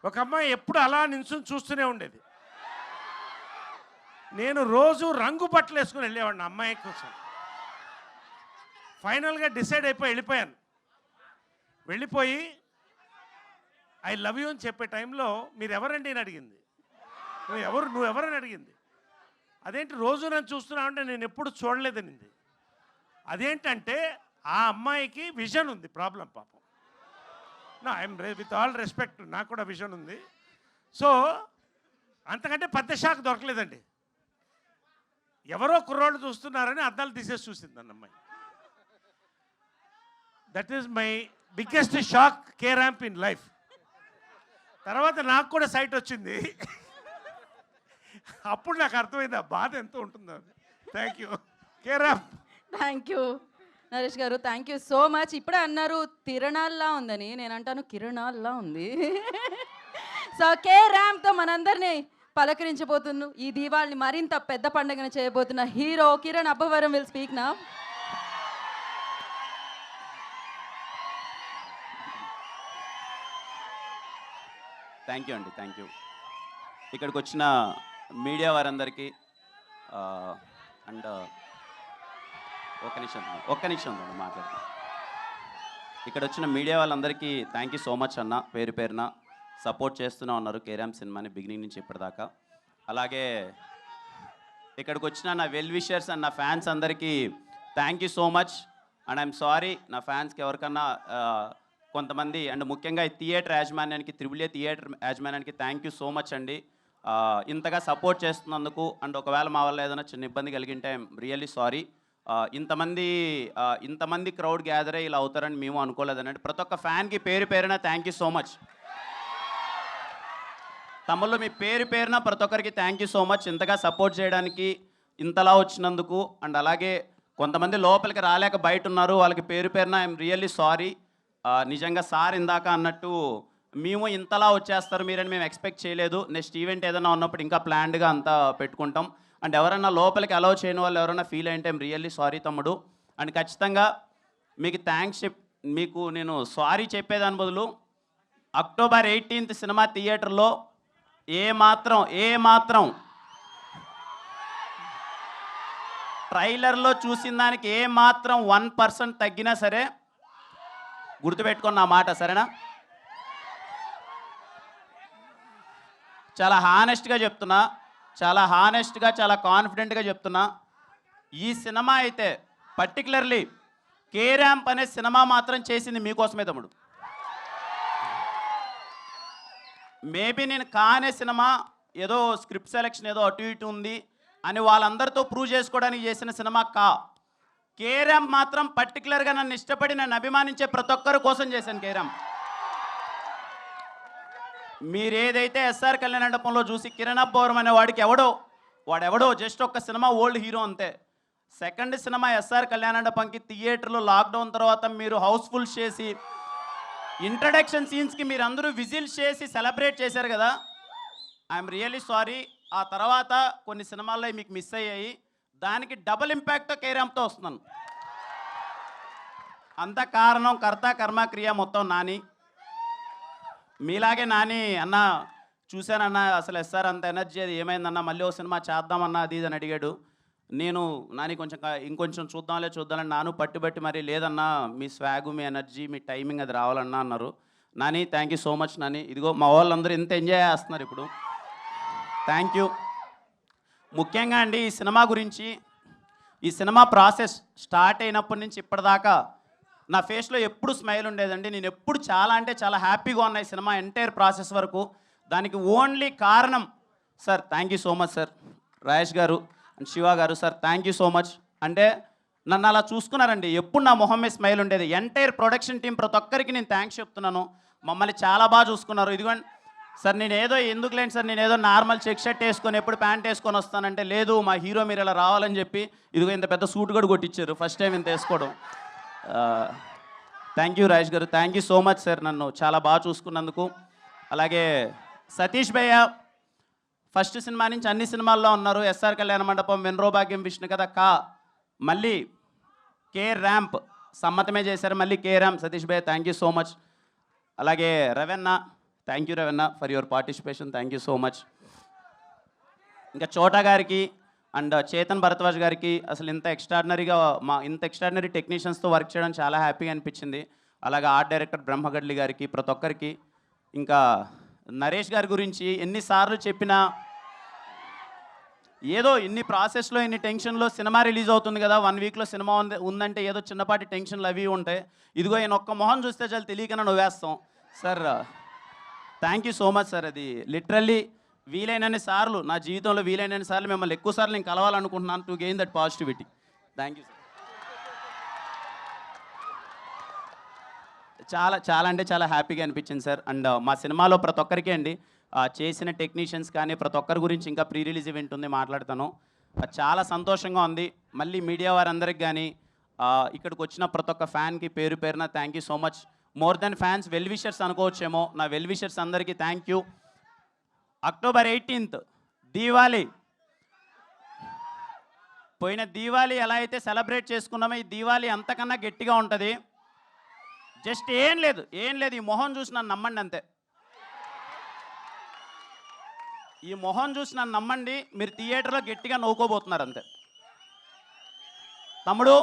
F: ఒక అమ్మాయి ఎప్పుడు అలా నిల్చుని చూస్తూనే ఉండేది. నేను రోజు రంగు బట్టలు వేసుకుని వెళ్ళేవాడిని అమ్మాయి కోసం. ఫైనల్గా డిసైడ్ అయిపోయి వెళ్ళిపోయాను. వెళ్ళిపోయి ఐ లవ్ యూ అని చెప్పే టైంలో మీరు ఎవరండి అని అడిగింది. నువ్వు ఎవరని అడిగింది. అదేంటి రోజు నన్ను చూస్తున్నావు అంటే నేను ఎప్పుడు చూడలేదనింది. అదేంటంటే ఆ అమ్మాయికి విజన్ ఉంది, ప్రాబ్లం పాపం. నా ఐఎమ్ విత్ ఆల్ రెస్పెక్ట్, నాకు కూడా విజన్ ఉంది. సో అంతకంటే పెద్ద షాక్ దొరకలేదండి. ఎవరో కుర్రోళ్ళు చూస్తున్నారని అద్దాలు తీసేసి చూసింది అన్న అమ్మాయి. That is my biggest shock K ramp in life. తర్వాత నాకు కూడా సైట్ వచ్చింది, అప్పుడు నాకు అర్థమైంది ఆ బాధ ఎంత ఉంటుందో. Thank U K ramp.
A: Thank you Naresh గారు, థ్యాంక్ యూ సో మచ్. ఇప్పుడే అన్నారు తిరణాల్లా ఉందని, నేను అంటాను కిరణాల్లా ఉంది. సో కే ర్యాంప్తో మనందరినీ పలకరించబోతున్నాను. ఈ దీపావళిని మరింత పెద్ద పండుగను చేయబోతున్న hero Kiran Abbavaram will speak now.
G: Thank you అండి, థ్యాంక్ యూ. ఇక్కడికి వచ్చిన మీడియా వారందరికీ అండ్ ఒక్క నిమిషం మాట్లాడతాను. ఇక్కడ వచ్చిన మీడియా వాళ్ళందరికీ థ్యాంక్ యూ సో మచ్ అన్న, పేరు పేరున సపోర్ట్ చేస్తూనే ఉన్నారు కేరామ్ సినిమాని బిగినింగ్ నుంచి ఇప్పటిదాకా. అలాగే ఇక్కడికి వచ్చిన నా వెల్ విషర్స్ అండ్ నా ఫ్యాన్స్ అందరికీ thank you so much. And I'm sorry నా ఫ్యాన్స్కి ఎవరికన్నా కొంతమంది అండ్ ముఖ్యంగా ఈ థియేటర్ యాజమాన్యానికి, త్రిబుల్ ఏ థియేటర్ యాజమాన్యానికి థ్యాంక్ యూ సో మచ్ అండి. ఇంతగా సపోర్ట్ చేస్తున్నందుకు. అండ్ ఒకవేళ మా వల్ల ఏదైనా చిన్న ఇబ్బంది కలిగింటే ఐఎమ్ రియల్లీ సారీ. ఇంతమంది క్రౌడ్ గ్యాదర్ అయ్యి ఇలా అవుతారని మేము అనుకోలేదనండి. ప్రతి ఒక్క ఫ్యాన్కి పేరు పేరున థ్యాంక్ యూ సో మచ్. తమ్ముళ్ళు మీ పేరు పేరున ప్రతి ఒక్కరికి థ్యాంక్ యూ సో మచ్ ఇంతగా సపోర్ట్ చేయడానికి, ఇంతలా వచ్చినందుకు. అండ్ అలాగే కొంతమంది లోపలికి రాలేక బయట ఉన్నారు, వాళ్ళకి పేరు పేరున ఐఎమ్ రియల్లీ సారీ. నిజంగా సార్ ఇందాక అన్నట్టు మేము ఇంతలా వచ్చేస్తారు మీరని మేము ఎక్స్పెక్ట్ చేయలేదు. నెక్స్ట్ ఈవెంట్ ఏదైనా ఉన్నప్పుడు ఇంకా ప్లాన్డ్గా అంతా పెట్టుకుంటాం. అండ్ ఎవరైనా లోపలికి అలౌ చేయని వాళ్ళు ఎవరైనా ఫీల్ అయ్యింటే ఐఎమ్ రియల్లీ సారీ తమ్ముడు. అండ్ ఖచ్చితంగా మీకు మీకు నేను సారీ చెప్పేదాని బదులు అక్టోబర్ 18th సినిమా థియేటర్లో ఏ మాత్రం ట్రైలర్లో చూసిన దానికి ఏ మాత్రం 1% తగ్గినా సరే గుర్తుపెట్టుకున్న మాట, సరేనా? చాలా హానెస్ట్గా చెప్తున్నా, చాలా కాన్ఫిడెంట్గా చెప్తున్నా. ఈ సినిమా అయితే పర్టికులర్లీ కే ర్యాంప్ అనే సినిమా మాత్రం చేసింది మీకోసమే తమ్ముడు. మేబీ నేను కానే సినిమా ఏదో స్క్రిప్ట్ సెలెక్షన్ ఏదో అటు ఇటు ఉంది అని వాళ్ళందరితో ప్రూవ్ చేసుకోవడానికి చేసిన సినిమా కే ర్యాంప్ మాత్రం పర్టికులర్గా నన్ను ఇష్టపడి నన్ను అభిమానించే ప్రతి ఒక్కరి కోసం చేశాను కే ర్యాంప్. మీరు ఏదైతే ఎస్ఆర్ కళ్యాణ మండపంలో చూసి కిరణ్ అబ్బవరం అనే వాడెవడో జస్ట్ ఒక్క సినిమా ఓల్డ్ హీరో అంతే. సెకండ్ సినిమా ఎస్ఆర్ కళ్యాణ మండపంకి థియేటర్లో లాక్డౌన్ తర్వాత మీరు హౌస్ఫుల్ చేసి ఇంట్రడక్షన్ సీన్స్కి మీరు అందరూ విజిల్స్ చేసి సెలబ్రేట్ చేశారు కదా, ఐఎమ్ రియల్లీ సారీ. ఆ తర్వాత కొన్ని సినిమాల్లో మీకు మిస్ అయ్యాయి, దానికి డబుల్ ఇంపాక్ట్తో కే ర్యాంప్తో వస్తున్నాను. అంత కారణం కర్త కర్మ క్రియ మొత్తం నాని. మీలాగే నాని అన్న చూశానన్నా అసలు ఎస్ఆర్ అంత ఎనర్జీ అది ఏమైందన్నా, మళ్ళీ ఓ సినిమా చేద్దామన్నా అది అని అడిగాడు. నేను నాని ఇంకొంచెం చూద్దాంలే నాను పట్టుబట్టి మరి లేదన్నా మీ స్వాగు, మీ ఎనర్జీ, మీ టైమింగ్ అది రావాలన్నా అన్నారు. Nani thank you so much Nani. ఇదిగో మా వాళ్ళందరూ ఎంత ఎంజాయ్ చేస్తున్నారు ఇప్పుడు, థ్యాంక్ యూ. ముఖ్యంగా అండి ఈ సినిమా గురించి, ఈ సినిమా ప్రాసెస్ స్టార్ట్ అయినప్పటి నుంచి ఇప్పటిదాకా నా ఫేస్లో ఎప్పుడు స్మైల్ ఉండేదండి. నేను ఎప్పుడు చాలా హ్యాపీగా ఉన్నాయి సినిమా ఎంటైర్ ప్రాసెస్ వరకు. దానికి ఓన్లీ కారణం sir, thank you so much sir, Rajesh గారు అండ్ శివ గారు sir, thank you so much. అంటే నన్ను అలా చూసుకున్నారండి, ఎప్పుడు నా మొహం మీద స్మైల్ ఉండేది. ఎంటైర్ ప్రొడక్షన్ టీం ప్రతి ఒక్కరికి నేను థ్యాంక్స్ చెప్తున్నాను, మమ్మల్ని చాలా బాగా చూసుకున్నారు. ఇదిగోండి సార్, ఎందుకులేండి సార్, నేను ఏదో నార్మల్ చెక్ షర్ట్ వేసుకొని ఎప్పుడు ప్యాంట్ వేసుకొని వస్తానంటే, లేదు మా హీరో మీరు ఇలా రావాలని చెప్పి ఇదిగో ఇంత పెద్ద సూట్ కూడా కొట్టించారు ఫస్ట్ టైం ఇంత వేసుకోవడం. థ్యాంక్ యూ రాజేష్ గారు, thank you so much sir, నన్ను చాలా బాగా చూసుకున్నందుకు. అలాగే సతీష్ భయ్య ఫస్ట్ సినిమా నుంచి అన్ని సినిమాల్లో ఉన్నారు. ఎస్ఆర్ కళ్యాణ మండపం, వెన్రో భాగ్యం, విష్ణు కథ, మళ్ళీ కే ర్యాంప్ సమ్మతమే చేశారు, మళ్ళీ కే ర్యాంప్. సతీష్ భయ్య థ్యాంక్ యూ సో మచ్. అలాగే Ravanna, thank you Ravanna for your participation, thank you so much. ఇంకా చోటా గారికి అండ్ చేతన్ భరద్వాజ్ గారికి అసలు ఇంత ఎక్స్ట్రాడినరీ టెక్నీషియన్స్తో వర్క్ చేయడం చాలా హ్యాపీగా అనిపించింది. అలాగే ఆర్ట్ డైరెక్టర్ బ్రహ్మగడ్లి గారికి, ప్రతి ఒక్కరికి. ఇంకా నరేష్ గారి గురించి ఎన్నిసార్లు చెప్పినా ఏదో ఇన్ని ప్రాసెస్లో ఇన్ని టెన్షన్లో సినిమా రిలీజ్ అవుతుంది కదా, 1 వీక్లో సినిమా ఉందంటే ఏదో చిన్నపాటి టెన్షన్లు అవి ఉంటాయి. ఇదిగో ఈయన ఒక్క మొహం చూస్తే చాలు తెలియకనే నవ్వేస్తాం sir. Thank you so much sir. అది లిటరల్లీ వీలైనన్ని సార్లు నా జీవితంలో వీలైనన్ని సార్లు మిమ్మల్ని ఎక్కువ సార్లు నేను కలవాలనుకుంటున్నాను to gain that positivity. Thank you sir. చాలా హ్యాపీగా అనిపించింది సార్. అండ్ మా సినిమాలో ప్రతి ఒక్కరికి అండి చేసిన టెక్నీషియన్స్ కానీ ప్రతి ఒక్కరి గురించి ఇంకా ప్రీ రిలీజ్ ఈవెంట్ ఉంది, మాట్లాడతాను. చాలా సంతోషంగా ఉంది. మళ్ళీ మీడియా వారందరికి కానీ ఇక్కడికి వచ్చిన ప్రతి ఒక్క ఫ్యాన్కి పేరు పేరున thank you so much. More than fans, well wishers అనుకోవచ్చేమో, నా వెల్ విషర్స్ అందరికీ thank you. October 18th Diwali. పోయిన దీవాలి ఎలా అయితే సెలబ్రేట్ చేసుకున్నామో ఈ దీవాలి అంతకన్నా గట్టిగా ఉంటుంది. జస్ట్ ఏం లేదు ఈ మొహం చూసి నన్ను నమ్మండి అంతే. ఈ మొహం చూసి నన్ను నమ్మండి, మీరు థియేటర్లో గట్టిగా నవ్వుకోబోతున్నారు అంతే. తమ్ముడు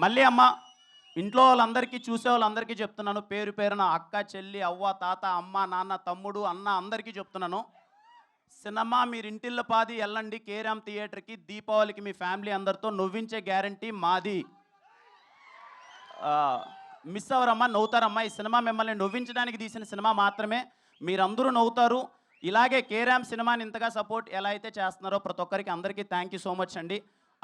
G: మళ్ళీ అమ్మ ఇంట్లో వాళ్ళందరికీ చూసే వాళ్ళందరికీ చెప్తున్నాను, పేరు పేరున అక్క, చెల్లి, అవ్వ, తాత, అమ్మ, నాన్న, తమ్ముడు, అన్న అందరికీ చెప్తున్నాను. సినిమా మీరు ఇంటిల్లపాది వెళ్ళండి కేరామ్ థియేటర్కి. దీపావళికి మీ ఫ్యామిలీ అందరితో నవ్వించే గ్యారంటీ మాది. మిస్ అవ్వరమ్మా, నవ్వుతారమ్మా. ఈ సినిమా మిమ్మల్ని నవ్వించడానికి తీసిన సినిమా మాత్రమే. మీరందరూ నవ్వుతారు. ఇలాగే కేరామ్ సినిమాని ఇంతగా సపోర్ట్ ఎలా అయితే చేస్తున్నారో ప్రతి ఒక్కరికి అందరికీ థ్యాంక్ యూ సో మచ్ అండి.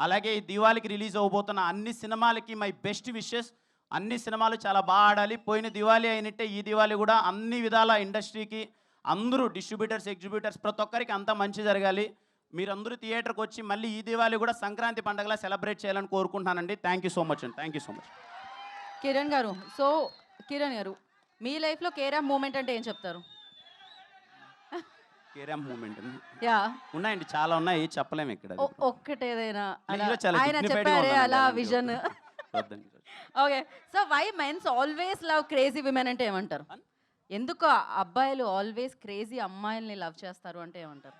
G: అలాగే ఈ దివాళికి రిలీజ్ అవ్వబోతున్న అన్ని సినిమాలకి మై బెస్ట్ విషెస్. అన్ని సినిమాలు చాలా బాగా ఆడాలి. పోయిన దివాళీ అయినట్టే ఈ దివాళీ కూడా అన్ని విధాల ఇండస్ట్రీకి అందరూ డిస్ట్రిబ్యూటర్స్, ఎగ్జిబ్యూటర్స్ ప్రతి ఒక్కరికి అంతా మంచి జరగాలి. మీరందరూ థియేటర్కి వచ్చి మళ్ళీ ఈ దివాళీ కూడా సంక్రాంతి పండుగలా సెలబ్రేట్ చేయాలని కోరుకుంటున్నానండి. థ్యాంక్ యూ సో మచ్ అండి. Thank you so much.
A: Kiran గారు, సో కిరణ్ గారు, మీ లైఫ్లో కేరామ్ మూమెంట్ అంటే ఏం చెప్తారు?
G: కేరామ్ మూమెంట్
A: యా,
G: ఉన్నాయండి, చాలా ఉన్నాయి, చెప్పలేము ఇక్కడ.
A: ఒక్కటేదైనా అలా
G: మీలో చాలా
A: ఆయన
G: dignified గా
A: చెప్పారే
G: ఉన్నానండి,
A: అలా
G: అలాంటి
A: విజన్.
G: వద్దండి.
A: Okay, so why mens always love crazy women అంటే ఏమంటారు? ఎందుకు అబ్బాయిలు ఆల్వేస్ క్రేజీ అమ్మాయిల్ని లవ్ చేస్తారు అంటే ఏమంటారు?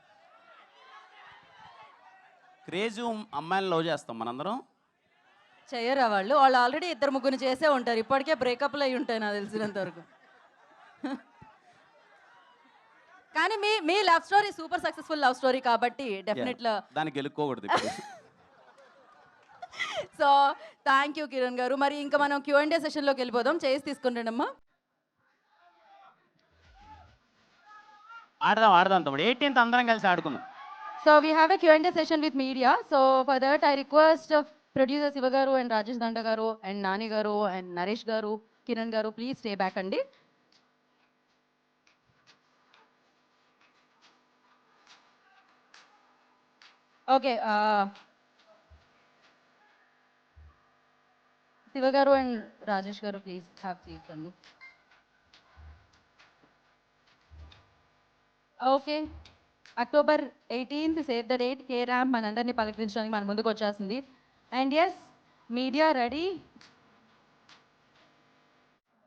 G: క్రేజీ అమ్మాయిని లవ్ చేస్తాం మనందరం.
A: చెయ్యరా వాళ్ళు ఆల్రెడీ ఇద్దరు ముగ్గురు చేసే ఉంటారు. ఇప్పటికే బ్రేకప్లు అయి ఉంటాయి నాకు తెలిసినంత వరకు. కానీ మీ love story super successful love story కాబట్టి డెఫినెట్గా
G: దానికి గెలుక్కోకూడదు ఇప్పుడు.
A: సో థ్యాంక్ యూ కిరణ్ గారు. మరి ఇంకా మనం Q&A సెషన్లోకి వెళ్ళిపోదాం. చేసి తీసుకుంటాడమ్మా.
G: ఆడదాం తమ్ముడు. 18th అందరం కలిసి ఆడుకుందాం.
A: So we have a Q&A session with media. So for that I request producer Siva garu and Rajesh Danda garu and Nani garu and Naresh garu, Kiran garu, please stay back andi. Okay, Siva garu and Rajesh garu, please have seats andi. Okay. October 18th, save the date, KRAM మనందరినీ పలకరించడానికి మన ముందుకు వచ్చేస్తుంది. And yes, media ready,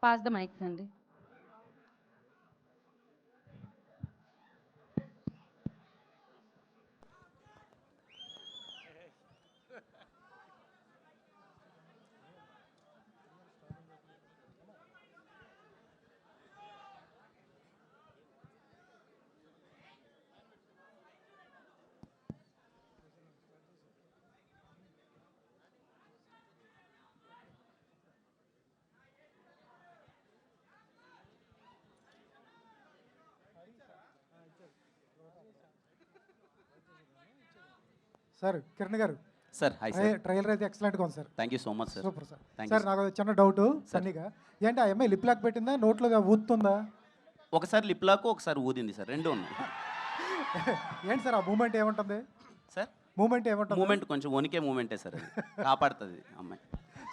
A: pass the mics అండి.
H: సార్ కిరణ్ గారు,
G: సార్ హాయ్ సార్.
H: ట్రైలర్ అయితే ఎక్సలెంట్గా ఉంది sir.
G: Thank you so much sir.
H: Super sir.
G: Thank
H: sir నాకు చిన్న డౌట్ సన్నీగా, ఏంటి ఆ అమ్మాయి లిప్ లాక్ పెట్టిందా, నోట్లో ఊతుందా?
G: ఒకసారి లిప్ లాక్, ఒకసారి ఊదింది సార్, రెండు ఉన్నాయి.
H: ఏంటి సార్ ఆ మూమెంట్ ఏముంటుంది?
G: సార్
H: మూమెంట్ ఏముంటుంది?
G: మూమెంట్ కొంచెం వణికే మూమెంటే సార్, అది కాపాడుతుంది అమ్మాయి.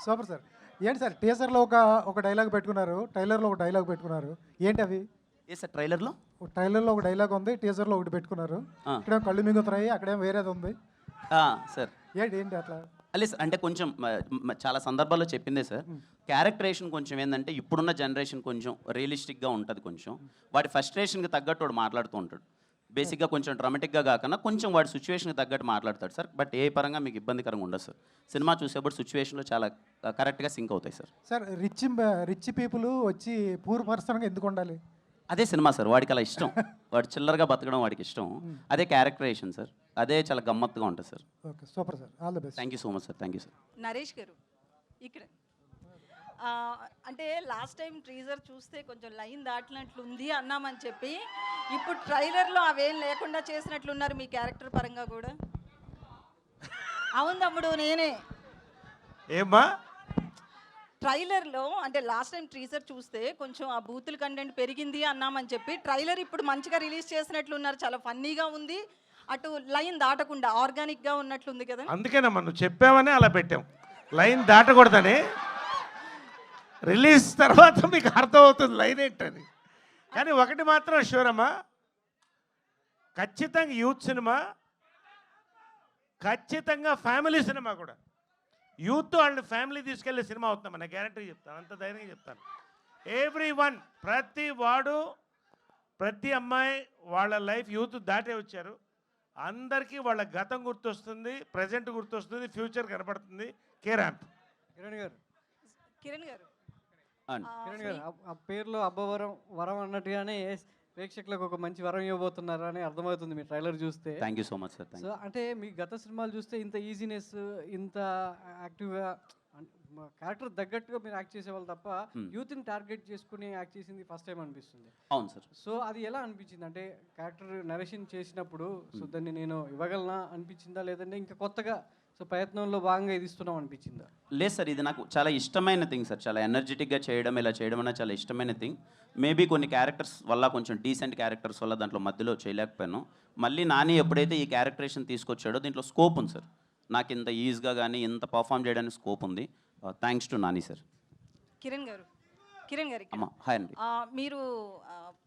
H: Super sir. ఏంటి సార్ టీజర్లో ఒక డైలాగ్ పెట్టుకున్నారు, ట్రైలర్లో ఒక డైలాగ్ పెట్టుకున్నారు, ఏంటి అవి?
G: ఏ సార్ ట్రైలర్లో?
H: ట్రైలర్లో ఒక డైలాగ్ ఉంది, టీజర్లో ఒకటి పెట్టుకున్నారు. ఇక్కడేమో కళ్ళు మింగుతున్నాయి, అక్కడేమో వేరేది ఉంది.
G: సార్
H: ఏంటి అట్లా?
G: అలే సార్, అంటే కొంచెం చాలా సందర్భాల్లో చెప్పిందే సార్, క్యారెక్టరేషన్ కొంచెం ఏంటంటే ఇప్పుడున్న జనరేషన్ కొంచెం రియలిస్టిక్గా ఉంటుంది. కొంచెం వాడి ఫస్ట్రేషన్కి తగ్గట్టు వాడు మాట్లాడుతూ ఉంటాడు. బేసిక్గా కొంచెం డ్రామాటిక్గా కాకుండా కొంచెం వాడి సిచ్యువేషన్కి తగ్గట్టు మాట్లాడతాడు సార్. బట్ ఏ పరంగా మీకు ఇబ్బందికరంగా ఉండదు సార్. సినిమా చూసేప్పుడు సిచ్యువేషన్లో చాలా కరెక్ట్గా సింక్ అవుతాయి సార్.
H: సార్ రిచ్ పీపుల్ వచ్చి పూర్ పర్సన్గా ఎందుకు ఉండాలి?
G: అదే సినిమా సార్, వాడికి అలా ఇష్టం. వాడు చిల్లరగా బతకడం వాడికి ఇష్టం. అదే క్యారెక్టరేషన్ సార్, అదే చాలా గమ్మత్తుగా ఉంటుంది sir.
H: Okay, super sir, all the best.
G: Thank you so much sir. Thank you sir.
I: Naresh గారు ఇక్కడ అంటే లాస్ట్ టైం ట్రీజర్ చూస్తే కొంచెం లైన్ దాటినట్లుంది అన్నామని చెప్పి, ఇప్పుడు ట్రైలర్లో అవేం లేకుండా చేసినట్లున్నారు మీ క్యారెక్టర్ పరంగా కూడా. అవును తమ్ముడు, నేనే
F: ఏమ్మా
I: ట్రైలర్లో అంటే లాస్ట్ టైం ట్రీజర్ చూస్తే కొంచెం ఆ బూతుల కంటెంట్ పెరిగింది అన్నామని చెప్పి, ట్రైలర్ ఇప్పుడు మంచిగా రిలీజ్ చేసినట్లున్నారు, చాలా ఫన్నీగా ఉంది, అటు లైన్ దాటకుండా ఆర్గానిక్గా ఉన్నట్లుంది కదా.
F: అందుకేనమ్మా నువ్వు చెప్పావని అలా పెట్టాం, లైన్ దాటకూడదని. రిలీజ్ తర్వాత మీకు అర్థమవుతుంది లైన్ ఏంటని. కానీ ఒకటి మాత్రం షూర్ అమ్మా, ఖచ్చితంగా యూత్ సినిమా, ఖచ్చితంగా ఫ్యామిలీ సినిమా కూడా. యూత్ అండ్ ఫ్యామిలీ తీసుకెళ్లే సినిమా అవుతుందమ్మా, నేను గ్యారంటీ చెప్తాను, అంత ధైర్యంగా చెప్తాను. ఎవ్రీ వన్, ప్రతి వాడు, ప్రతి అమ్మాయి వాళ్ళ లైఫ్ యూత్ దాటే వచ్చారు. అందరికీ వాళ్ళ గతం గుర్తొస్తుంది, ప్రజెంట్ గుర్తొస్తుంది, ఫ్యూచర్ కనపడుతుంది. కేరాంప్
C: కిరణ్ గారు,
I: కిరణ్ గారు
G: అండ్
J: కిరణ్ గారు ఆ పేరులో అబ్బవరం వరం అన్నట్టుగానే ప్రేక్షకులకు ఒక మంచి వరం ఇవ్వబోతున్నారు అని అర్థమవుతుంది మీ ట్రైలర్ చూస్తే.
G: Thank you so much sir. Thank
J: so అంటే మీ గత సినిమాలు చూస్తే ఇంత ఈజీనెస్, ఇంత యాక్టివ్గా క్యారెక్టర్ తగ్గట్టుగా మీరు యాక్ట్ చేసేవాళ్ళు తప్ప యూత్ని టార్గెట్ చేసుకుని యాక్ట్ చేసింది ఫస్ట్ టైం అనిపిస్తుంది.
G: అవును సార్.
J: సో అది ఎలా అనిపించింది? అంటే క్యారెక్టర్ నరేషన్ చేసినప్పుడు సో దాన్ని నేను ఇవ్వగలనా అనిపించిందా, లేదంటే ఇంకా కొత్తగా సో ప్రయత్నంలో భాగంగా ఇది ఇస్తున్నాం అనిపించిందా?
G: లేదు సార్, ఇది నాకు చాలా ఇష్టమైన థింగ్ సార్. చాలా ఎనర్జెటిక్గా చేయడం, ఇలా చేయడం అన్న చాలా ఇష్టమైన థింగ్. మేబీ కొన్ని క్యారెక్టర్స్ వల్ల, కొంచెం డీసెంట్ క్యారెక్టర్స్ వల్ల దాంట్లో మధ్యలో చేయలేకపోయాను. మళ్ళీ నాని ఎప్పుడైతే ఈ క్యారెక్టరేషన్ తీసుకొచ్చాడో దీంట్లో స్కోప్ ఉంది సార్. నాకు ఇంత ఈజీగా కానీ ఇంత పర్ఫామ్ చేయడానికి స్కోప్ ఉంది. Thanks to Nani sir.
I: Kiran గారికి
G: అమ్మ హాయ్ అండి.
I: మీరు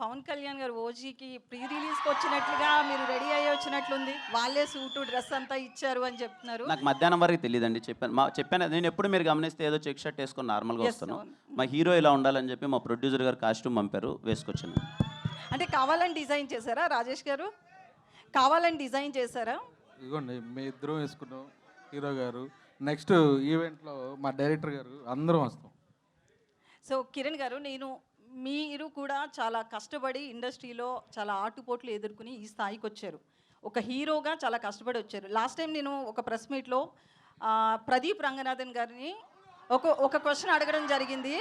I: పవన్ కళ్యాణ్ గారు ఓజీకి ప్రీ రిలీజ్కి వచ్చినట్లుగా మీరు రెడీ అయ్యి వచ్చినట్లుంది. వాళ్ళే సూటు డ్రెస్ అంతా ఇచ్చారు అని చెప్తున్నారు.
G: నాకు మధ్యాహ్నం వరకు తెలియదండి. చెప్పాను నేను ఎప్పుడు మీరు గమనిస్తే ఏదో చెక్ షర్ట్ వేసుకొని నార్మల్గా వస్తాను. మా హీరో ఇలా ఉండాలని చెప్పి మా ప్రొడ్యూసర్ గారు కాస్ట్యూమ్ పంపారు, వేసుకొచ్చాను.
I: అంటే కావాలని డిజైన్ చేశారా రాజేష్ గారు? కావాలని డిజైన్ చేశారా?
E: ఇదిగోండి మీ ఇద్దరం వేసుకున్నాం, హీరో గారు, నెక్స్ట్ ఈవెంట్లో మా డైరెక్టర్ గారు, అందరం వస్తాం.
I: సో కిరణ్ గారు, మీరు కూడా చాలా కష్టపడి ఇండస్ట్రీలో చాలా ఆటుపోట్లు ఎదుర్కొని ఈ స్థాయికి వచ్చారు. ఒక హీరోగా చాలా కష్టపడి వచ్చారు. లాస్ట్ టైం నేను ఒక ప్రెస్ మీట్లో ప్రదీప్ రంగనాథన్ గారిని ఒక క్వశ్చన్ అడగడం జరిగింది.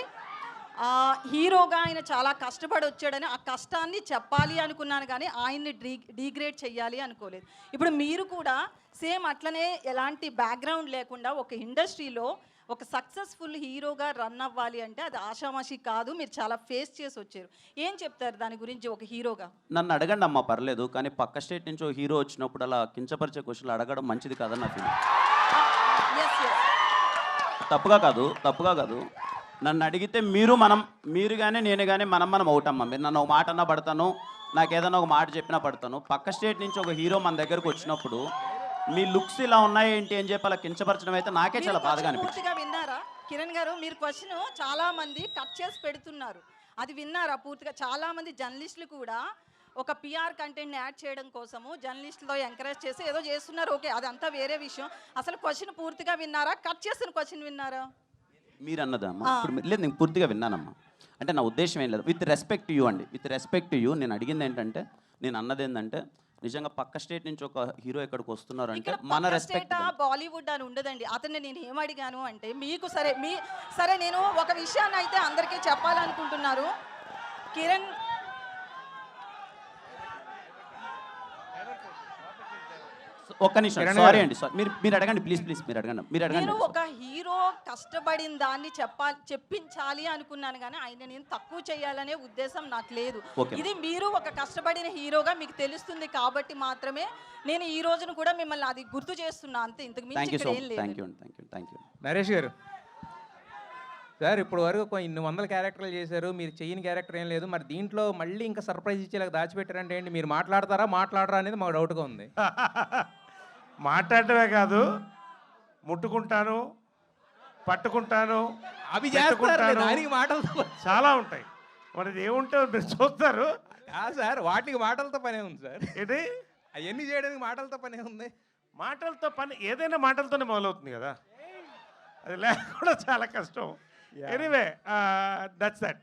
I: హీరోగా ఆయన చాలా కష్టపడి వచ్చాడని, ఆ కష్టాన్ని చెప్పాలి అనుకున్నాను కానీ ఆయన్ని డీగ్రేడ్ చేయాలి అనుకోలేదు. ఇప్పుడు మీరు కూడా సేమ్ అట్లనే ఎలాంటి బ్యాక్గ్రౌండ్ లేకుండా ఒక ఇండస్ట్రీలో ఒక సక్సెస్ఫుల్ హీరోగా రన్ అవ్వాలి అంటే అది ఆషామాషి కాదు. మీరు చాలా ఫేస్ చేసి వచ్చారు. ఏం చెప్తారు దాని గురించి ఒక హీరోగా?
G: నన్ను అడగండి అమ్మ, పర్లేదు. కానీ పక్క స్టేట్ నుంచి ఒక హీరో వచ్చినప్పుడు అలా కించపరిచే క్వశ్చన్లు అడగడం మంచిది కాదని నా ఫీలింగ్. తప్పుగా కాదు. నన్ను అడిగితే మీరు కానీ నేను కానీ మనం అవుటమ్మా. మీరు నన్ను ఒక మాట అన్నా పడతాను, నాకు ఏదైనా ఒక మాట చెప్పినా పడతాను. పక్క స్టేట్ నుంచి ఒక హీరో మన దగ్గరకు వచ్చినప్పుడు మీ లుక్స్ ఇలా ఉన్నాయి ఏంటి అని చెప్పి అలా కించపరచడం అయితే నాకే చాలా బాధగా అనిపించింది.
I: పూర్తిగా విన్నారా కిరణ్ గారు? మీరు క్వశ్చన్ చాలా మంది కట్ చేసి పెడుతున్నారు, అది విన్నారా పూర్తిగా? చాలా మంది జర్నలిస్టులు కూడా ఒక పిఆర్ కంటెంట్ని యాడ్ చేయడం కోసము జర్నలిస్టులతో ఎంకరేజ్ చేసి ఏదో చేస్తున్నారు. ఓకే, అదంతా వేరే విషయం. అసలు క్వశ్చన్ పూర్తిగా విన్నారా? కట్ చేసిన క్వశ్చన్ విన్నారా?
G: మీరు అన్నదమ్మా ఇప్పుడు లేదు, నేను పూర్తిగా విన్నానమ్మా. అంటే నా ఉద్దేశం ఏం లేదు. విత్ రెస్పెక్ట్ టు యూ అండి, విత్ రెస్పెక్ట్ టు యూ నేను అడిగింది ఏంటంటే, నేను అన్నది ఏంటంటే, నిజంగా పక్క స్టేట్ నుంచి ఒక హీరో ఇక్కడికి వస్తున్నారు అంటే మన రెస్పెక్ట్.
I: బాలీవుడ్ అని ఉండదండి. అతన్ని నేను ఏమడిగాను అంటే, మీకు సరే నేను ఒక విషయాన్ని అయితే అందరికీ చెప్పాలనుకుంటున్నారు. కిరణ్
G: ఒక్క నిమిషం, సారీ అండి, మీరు అడగండి ప్లీజ్, మీరు అడగండి.
I: నేను ఒక హీరో కష్టపడిన దాన్ని చెప్పించాలి అనుకున్నాను కానీ ఆయన నేను తక్కువ చేయాలనే ఉద్దేశం నాకు లేదు. ఇది మీరు ఒక కష్టపడిన హీరోగా మీకు తెలుస్తుంది కాబట్టి మాత్రమే నేను ఈ రోజును కూడా మిమ్మల్ని అది గుర్తు చేస్తున్నా, అంతే. ఇంతకు మించి ఇక్కడ ఏం లేదు.
K: నరేష్ గారు సార్, ఇప్పుడు వరకు ఇన్ని వందల క్యారెక్టర్లు చేశారు, మీరు చేయని క్యారెక్టర్ ఏం లేదు. మరి దీంట్లో మళ్ళీ ఇంకా సర్ప్రైజ్ ఇచ్చేలాగా దాచిపెట్టారంటే ఏంటి? మీరు మాట్లాడరా అనేది మాకు డౌట్గా ఉంది.
F: మాట్లాడటమే కాదు, ముట్టుకుంటాను, పట్టుకుంటాను,
K: అవి చేస్తారు, మాటలతో
F: చాలా ఉంటాయి. మరి ఏముంటే మీరు చూస్తారు
K: సార్. వాటికి మాటలతో పనే ఉంది సార్.
F: ఏంటి
K: అవన్నీ చేయడానికి మాటలతో పనే ఉంది.
F: మాటలతో పని ఏదైనా మాటలతోనే మొదలవుతుంది కదా, అది లేకుండా చాలా కష్టం. Anyway that's that.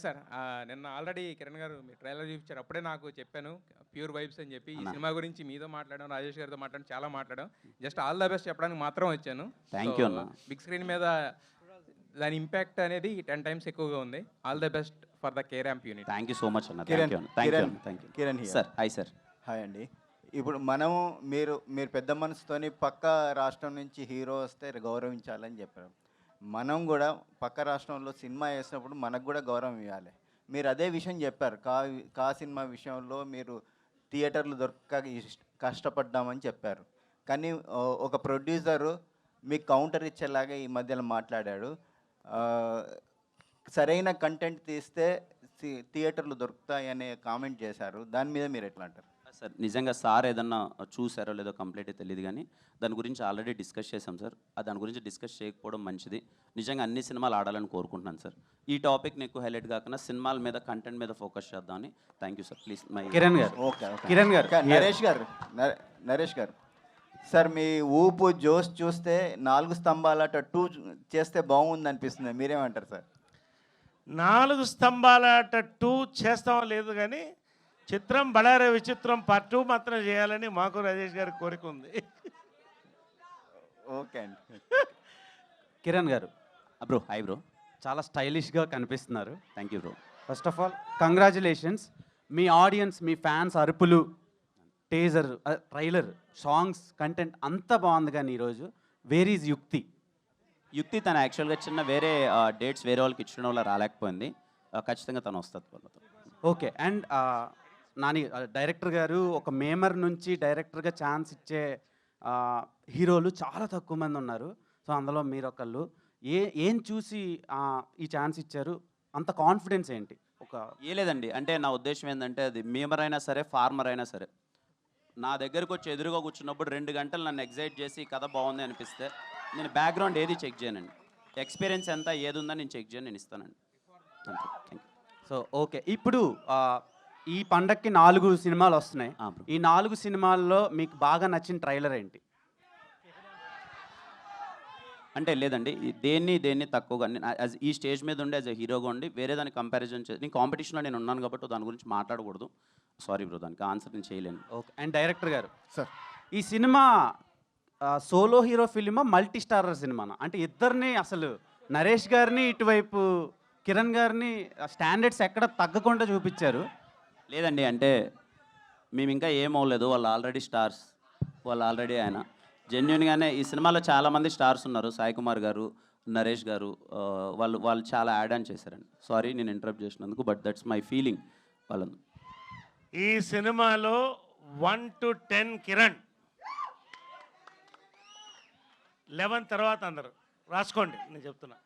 K: సార్, నిన్న ఆల్రెడీ కిరణ్ గారు మీ ట్రైలర్ చూపించారు, అప్పుడే నాకు చెప్పాను ప్యూర్ వైబ్స్ అని చెప్పి. ఈ సినిమా గురించి మీతో మాట్లాడాం, రాజేష్ గారితో మాట్లాడడం, చాలా మాట్లాడాం. జస్ట్ ఆల్ ద బెస్ట్ చెప్పడానికి మాత్రం వచ్చాను.
G: థ్యాంక్ యూ అన్న.
K: బిగ్ స్క్రీన్ మీద దాని ఇంపాక్ట్ అనేది 10 times ఎక్కువగా ఉంది. All the best for the K ramp unit.
G: Thank you so much అన్న.
L: Kiran
G: sir. Hi sir.
L: Hi అండి. ఇప్పుడు మీరు పెద్ద మనసుతోని పక్క రాష్ట్రం నుంచి హీరో వస్తే గౌరవించాలని చెప్పారు. మనం కూడా పక్క రాష్ట్రంలో సినిమా వేసినప్పుడు మనకు కూడా గౌరవం ఇవ్వాలి. మీరు అదే విషయం చెప్పారు. కా సినిమా విషయంలో మీరు థియేటర్లు దొరక్క కష్టపడ్డామని చెప్పారు. కానీ ఒక ప్రొడ్యూసరు మీకు కౌంటర్ ఇచ్చేలాగా ఈ మధ్యలో మాట్లాడాడు. సరైన కంటెంట్ తీస్తే థియేటర్లు దొరుకుతాయి అనే కామెంట్ చేశారు. దాని మీద మీరు ఎట్లా అంటారు?
G: సార్, నిజంగా సార్ ఏదన్నా చూసారో లేదో కంప్లీట్గా తెలియదు కానీ దాని గురించి ఆల్రెడీ డిస్కస్ చేశాం సార్. దాని గురించి డిస్కస్ చేయకపోవడం మంచిది. నిజంగా అన్ని సినిమాలు ఆడాలని కోరుకుంటున్నాను సార్. ఈ టాపిక్ని ఎక్కువ హైలైట్ కాకుండా సినిమాల మీద, కంటెంట్ మీద ఫోకస్ చేద్దామని. Thank you sir. Please
B: Kiran గారు.
L: ఓకే.
B: కిరణ్ గారు.
L: నరేష్ గారు సార్ మీ ఊపు జోష్ చూస్తే 4 స్తంభాలట 2 చేస్తే బాగుంది అనిపిస్తుంది. మీరేమంటారు సార్?
F: 4 స్తంభాలాట 2 చేస్తామో లేదు కానీ చిత్రం బళారే విచిత్రం పార్ట్ 2 మాత్రం చేయాలని మాకు రాజేష్ గారి కోరిక ఉంది.
L: ఓకే అండి.
G: కిరణ్ గారు బ్రో, హాయ్ బ్రో.
M: చాలా స్టైలిష్గా కనిపిస్తున్నారు.
G: Thank you bro.
M: First of all congratulations. Me audience, me fans అరుపులు, టేజర్, ట్రైలర్, సాంగ్స్, కంటెంట్ అంతా బాగుంది. కానీ ఈరోజు వేర్ ఈజ్ యుక్తి?
G: యుక్తి తను యాక్చువల్గా చిన్న వేరే డేట్స్ వేరే వాళ్ళకి ఇచ్చడం వల్ల రాలేకపోయింది. ఖచ్చితంగా తను వస్తుంది వాళ్ళతో.
M: ఓకే. అండ్ నాని డైరెక్టర్ గారు ఒక మేమర్ నుంచి డైరెక్టర్గా ఛాన్స్ ఇచ్చే హీరోలు చాలా తక్కువ మంది ఉన్నారు. సో అందులో మీరు ఒకళ్ళు. ఏం చూసి ఈ ఛాన్స్ ఇచ్చారు? అంత కాన్ఫిడెన్స్ ఏంటి?
G: ఏ లేదండి, అంటే నా ఉద్దేశం ఏంటంటే అది మేమర్ అయినా సరే, ఫార్మర్ అయినా సరే, నా దగ్గరకు వచ్చి ఎదురుగా కూర్చున్నప్పుడు 2 గంటలు నన్ను ఎగ్జైట్ చేసి కథ బాగుంది అనిపిస్తే నేను బ్యాక్గ్రౌండ్ ఏది చెక్ చేయనండి. ఎక్స్పీరియన్స్ ఎంత ఏది ఉందని నేను చెక్ చేయను, నేను ఇస్తానండి. అంతే. Thank you.
M: So okay. ఇప్పుడు ఈ పండక్కి 4 సినిమాలు వస్తున్నాయి. ఈ 4 సినిమాల్లో మీకు బాగా నచ్చిన ట్రైలర్ ఏంటి?
G: అంటే లేదండి, దేన్ని తక్కువగా ఈ స్టేజ్ మీద ఉండి యాజ్ ఎ హీరోగా ఉండి వేరే దాన్ని కంపారిజన్ చేసి నేను కాంపిటీషన్లో నేను ఉన్నాను కాబట్టి దాని గురించి మాట్లాడకూడదు. సారీ బ్రో, దానికి ఆన్సర్ నేను చేయలేను.
M: ఓకే. అండ్ డైరెక్టర్ గారు
D: సార్,
M: ఈ సినిమా సోలో హీరో ఫిలిమా, మల్టీ స్టారర్ సినిమానా? అంటే ఇద్దరిని అసలు నరేష్ గారిని ఇటువైపు కిరణ్ గారిని స్టాండర్డ్స్ ఎక్కడ తగ్గకుండా చూపించారు.
G: లేదండి, అంటే మేము ఇంకా ఏం అవ్వలేదు. వాళ్ళు ఆల్రెడీ స్టార్స్, వాళ్ళు ఆల్రెడీ ఆయన జెన్యున్గానే ఈ సినిమాలో చాలామంది స్టార్స్ ఉన్నారు. సాయి కుమార్ గారు, నరేష్ గారు, వాళ్ళు చాలా యాడ్ ఆన్ చేశారండి. సారీ నేను ఇంటరప్ట్ చేసినందుకు, బట్ దట్స్ మై ఫీలింగ్. వాళ్ళను
F: ఈ సినిమాలో 1 to 10 కిరణ్, 11 తర్వాత అందరు రాసుకోండి, నేను చెప్తున్నా.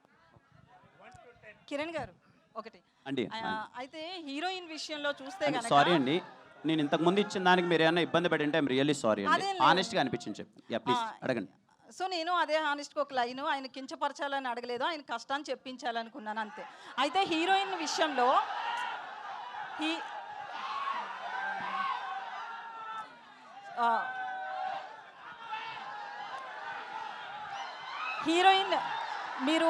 I: కిరణ్ గారు ఒకటి
G: అండి.
I: అయితే హీరోయిన్ విషయంలో చూస్తే గనక
G: సారీ అండి, నేను ఇంతకు ముందు ఇచ్చిన దానికి మీరు ఏమైనా ఇబ్బంది పడి ఉంటే ఐఎమ్ రియల్లీ సారీ అండి.
I: అదేం లేదు.
G: ఆనెస్ట్గా అనిపించింది చెప్పి. యా ప్లీజ్ అడగండి.
I: సో నేను అదే హానెస్ట్గా ఒక లైను, ఆయన కించపరచాలని అడగలేదు, ఆయన కష్టాన్ని చెప్పించాలనుకున్నాను అంతే. అయితే హీరోయిన్ విషయంలో మీరు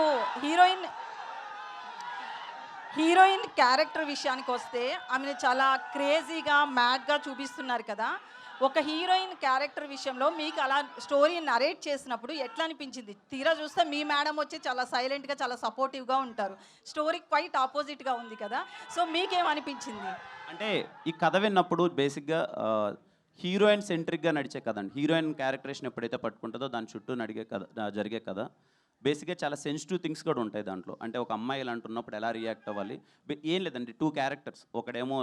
I: హీరోయిన్ క్యారెక్టర్ విషయానికి వస్తే ఆమెను చాలా క్రేజీగా మ్యాడ్గా చూపిస్తున్నారు కదా. ఒక హీరోయిన్ క్యారెక్టర్ విషయంలో మీకు అలా స్టోరీ నరేట్ చేసినప్పుడు ఎట్లా అనిపించింది? తీరా చూస్తే మీ మేడం వచ్చి చాలా సైలెంట్గా, చాలా సపోర్టివ్గా ఉంటారు. స్టోరీ క్వైట్ ఆపోజిట్గా ఉంది కదా. సో మీకేమనిపించింది?
G: అంటే ఈ కథ విన్నప్పుడు బేసిక్గా హీరోయిన్ సెంట్రిక్గా నడిచే కథ అండి. హీరోయిన్ క్యారెక్టరేషన్ ఎప్పుడైతే పట్టుకుంటుందో దాని చుట్టూ జరిగే కథ బేసిక్గా చాలా సెన్సిటివ్ థింగ్స్ కూడా ఉంటాయి దాంట్లో. అంటే ఒక అమ్మాయి ఇలా అంటున్నప్పుడు ఎలా రియాక్ట్ అవ్వాలి, ఏం లేదండి. 2 క్యారెక్టర్స్, ఒకడేమో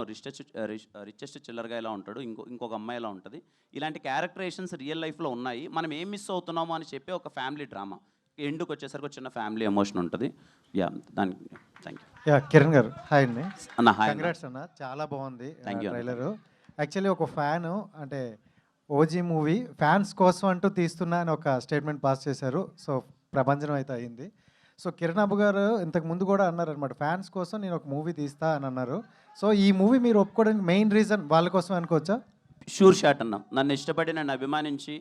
G: రిచెస్ట్ చిల్లర్గా ఇలా ఉంటాడు, ఇంకొక అమ్మాయి ఇలా ఉంటుంది. ఇలాంటి క్యారెక్టరేషన్స్ రియల్ లైఫ్లో ఉన్నాయి. మనం ఏం మిస్ అవుతున్నామో అని చెప్పి ఒక ఫ్యామిలీ డ్రామా, ఎండుకు వచ్చేసరికి చిన్న ఫ్యామిలీ ఎమోషన్ ఉంటుంది. యా, దానికి థ్యాంక్ యూ.
H: యా, కిరణ్ గారు హాయ్ అండి.
G: అన్న హాయ్.
H: కంగ్రాట్స్ అన్న, చాలా బాగుంది
G: థ్యాంక్ యూ.
H: ట్రైలరు. యాక్చువల్లీ ఒక ఫ్యాను, అంటే ఓజీ మూవీ ఫ్యాన్స్ కోసం అంటూ తీస్తున్నా అని ఒక స్టేట్మెంట్ పాస్ చేశారు. సో ప్రభంజనం అయితే అయింది. సో కిరణ్ అబ్బు గారు ఇంతకు ముందు కూడా అన్నారు అనమాట, ఫ్యాన్స్ కోసం నేను ఒక మూవీ తీస్తా అని అన్నారు. సో ఈ మూవీ మీరు ఒప్పుకోవడానికి మెయిన్ రీజన్ వాళ్ళ కోసం అనుకోవచ్చా?
G: షూర్ షాట్ అన్న. నన్ను ఇష్టపడి, నన్ను అభిమానించి,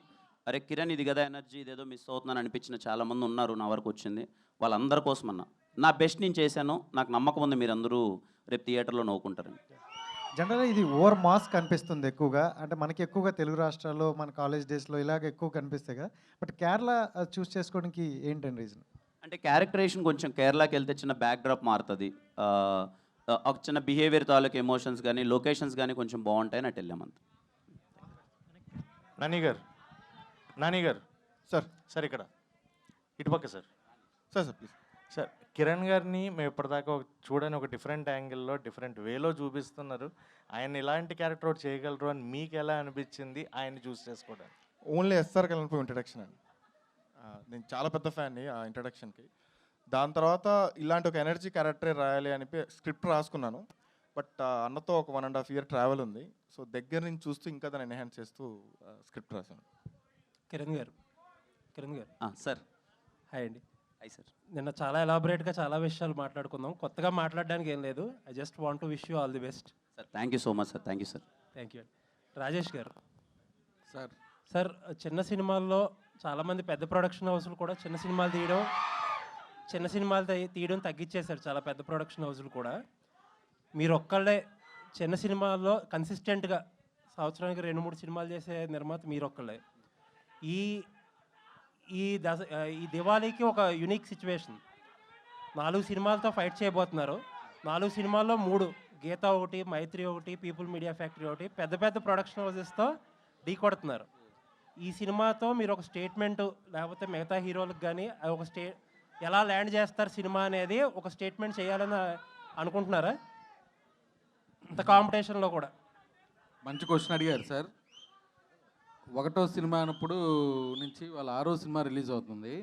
G: అరే కిరణ్ ఇది కదా ఎనర్జీ, ఇదేదో మిస్ అవుతున్నాను అనిపించిన చాలామంది ఉన్నారు. నా వరకు వచ్చింది వాళ్ళందరి కోసం అన్న. నా బెస్ట్ నేను చేశాను. నాకు నమ్మకం ఉంది మీరందరూ రేపు థియేటర్లో నవ్వుకుంటారని.
H: జనరల్గా ఇది ఓవర్ మాస్ కనిపిస్తుంది ఎక్కువగా, అంటే మనకి ఎక్కువగా తెలుగు రాష్ట్రాల్లో మన కాలేజ్ డేస్లో ఇలాగ ఎక్కువ కనిపిస్తాయి కదా. బట్ కేరళ చూస్ చేసుకోవడానికి ఏంటండి రీజన్?
G: అంటే క్యారెక్టరేషన్ కొంచెం కేరళకి వెళ్తే చిన్న బ్యాక్ డ్రాప్ మారుతుంది. ఒక చిన్న బిహేవియర్ తాలూకు ఎమోషన్స్ కానీ లొకేషన్స్ కానీ కొంచెం బాగుంటాయని అటు వెళ్ళామంత.
N: నాని గారు
D: సార్.
N: సార్ ఇక్కడ ఇటుపక్క sir.
D: Sir please.
N: Sir, Kiran గారిని మేము ఇప్పటిదాకా చూడని ఒక డిఫరెంట్ యాంగిల్లో, డిఫరెంట్ వేలో చూపిస్తున్నారు. ఆయన ఇలాంటి క్యారెక్టర్ ఒకటి చేయగలరు అని మీకు ఎలా అనిపించింది ఆయన్ని చూస్ చేసుకోవడానికి?
D: ఓన్లీ ఎస్ఆర్ కళ్యాణ్ ఇంట్రడక్షన్ అండి. నేను చాలా పెద్ద ఫ్యాన్ని ఆ ఇంట్రడక్షన్కి. దాని తర్వాత ఇలాంటి ఒక ఎనర్జీ క్యారెక్టర్ రాయాలి అని స్క్రిప్ట్ రాసుకున్నాను. బట్ అన్నతో ఒక 1.5 year ట్రావెల్ ఉంది. సో దగ్గర నుంచి చూస్తూ ఇంకా దాన్ని ఎన్హాన్స్ చేస్తూ స్క్రిప్ట్ రాశాను.
N: కిరణ్ గారు
G: సార్
N: హాయ్ అండి.
G: Hi sir.
N: నిన్న చాలా ఎలాబొరేట్గా చాలా విషయాలు మాట్లాడుకుందాం. కొత్తగా మాట్లాడడానికి ఏం లేదు. I just want to wish you all the best.
G: Sir thank you so much sir. Thank you sir.
N: Thank you అండి. రాజేష్ గారు
E: సార్
O: సార్ చిన్న సినిమాల్లో చాలామంది పెద్ద ప్రొడక్షన్ హౌస్లు కూడా చిన్న సినిమాలు తీయడం తగ్గించేశారు, చాలా పెద్ద ప్రొడక్షన్ హౌస్లు కూడా. మీరు ఒక్కళ్ళే చిన్న సినిమాల్లో కన్సిస్టెంట్గా సంవత్సరానికి 2-3 సినిమాలు చేసే నిర్మాత మీరు ఒక్కళ్ళే. ఈ దివాళీకి ఒక యూనిక్ సిచ్యువేషన్. 4 సినిమాలతో ఫైట్ చేయబోతున్నారు. 4 సినిమాల్లో 3, గీత ఒకటి, మైత్రి ఒకటి, పీపుల్ మీడియా ఫ్యాక్టరీ ఒకటి, పెద్ద పెద్ద ప్రొడక్షన్ హౌసెస్తో ఢీ కొడుతున్నారు. ఈ సినిమాతో మీరు ఒక స్టేట్మెంట్, లేకపోతే మిగతా హీరోలకు కానీ ఒక ఎలా ల్యాండ్ చేస్తారు సినిమా అనేది ఒక స్టేట్మెంట్ చేయాలని అనుకుంటున్నారా ఇంత కాంపిటీషన్లో కూడా?
E: మంచి క్వశ్చన్ అడిగారు సార్. 1వ సినిమా అన్నప్పుడు నుంచి వాళ్ళ 6వ సినిమా రిలీజ్ అవుతుంది.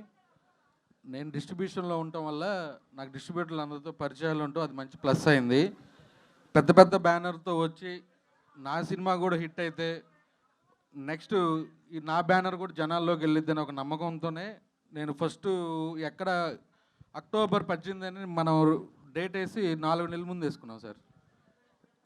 E: నేను డిస్ట్రిబ్యూషన్లో ఉండటం వల్ల నాకు డిస్ట్రిబ్యూటర్లు అందరితో పరిచయాలు ఉంటూ అది మంచి ప్లస్ అయింది. పెద్ద పెద్ద బ్యానర్తో వచ్చి నా సినిమా కూడా హిట్ అయితే నెక్స్ట్ నా బ్యానర్ కూడా జనాల్లోకి వెళ్ళిద్దని ఒక నమ్మకంతోనే నేను ఫస్ట్ ఎక్కడ అక్టోబర్ 18 అని మనం డేట్ వేసి 4 నెలల ముందు వేసుకున్నాం సార్.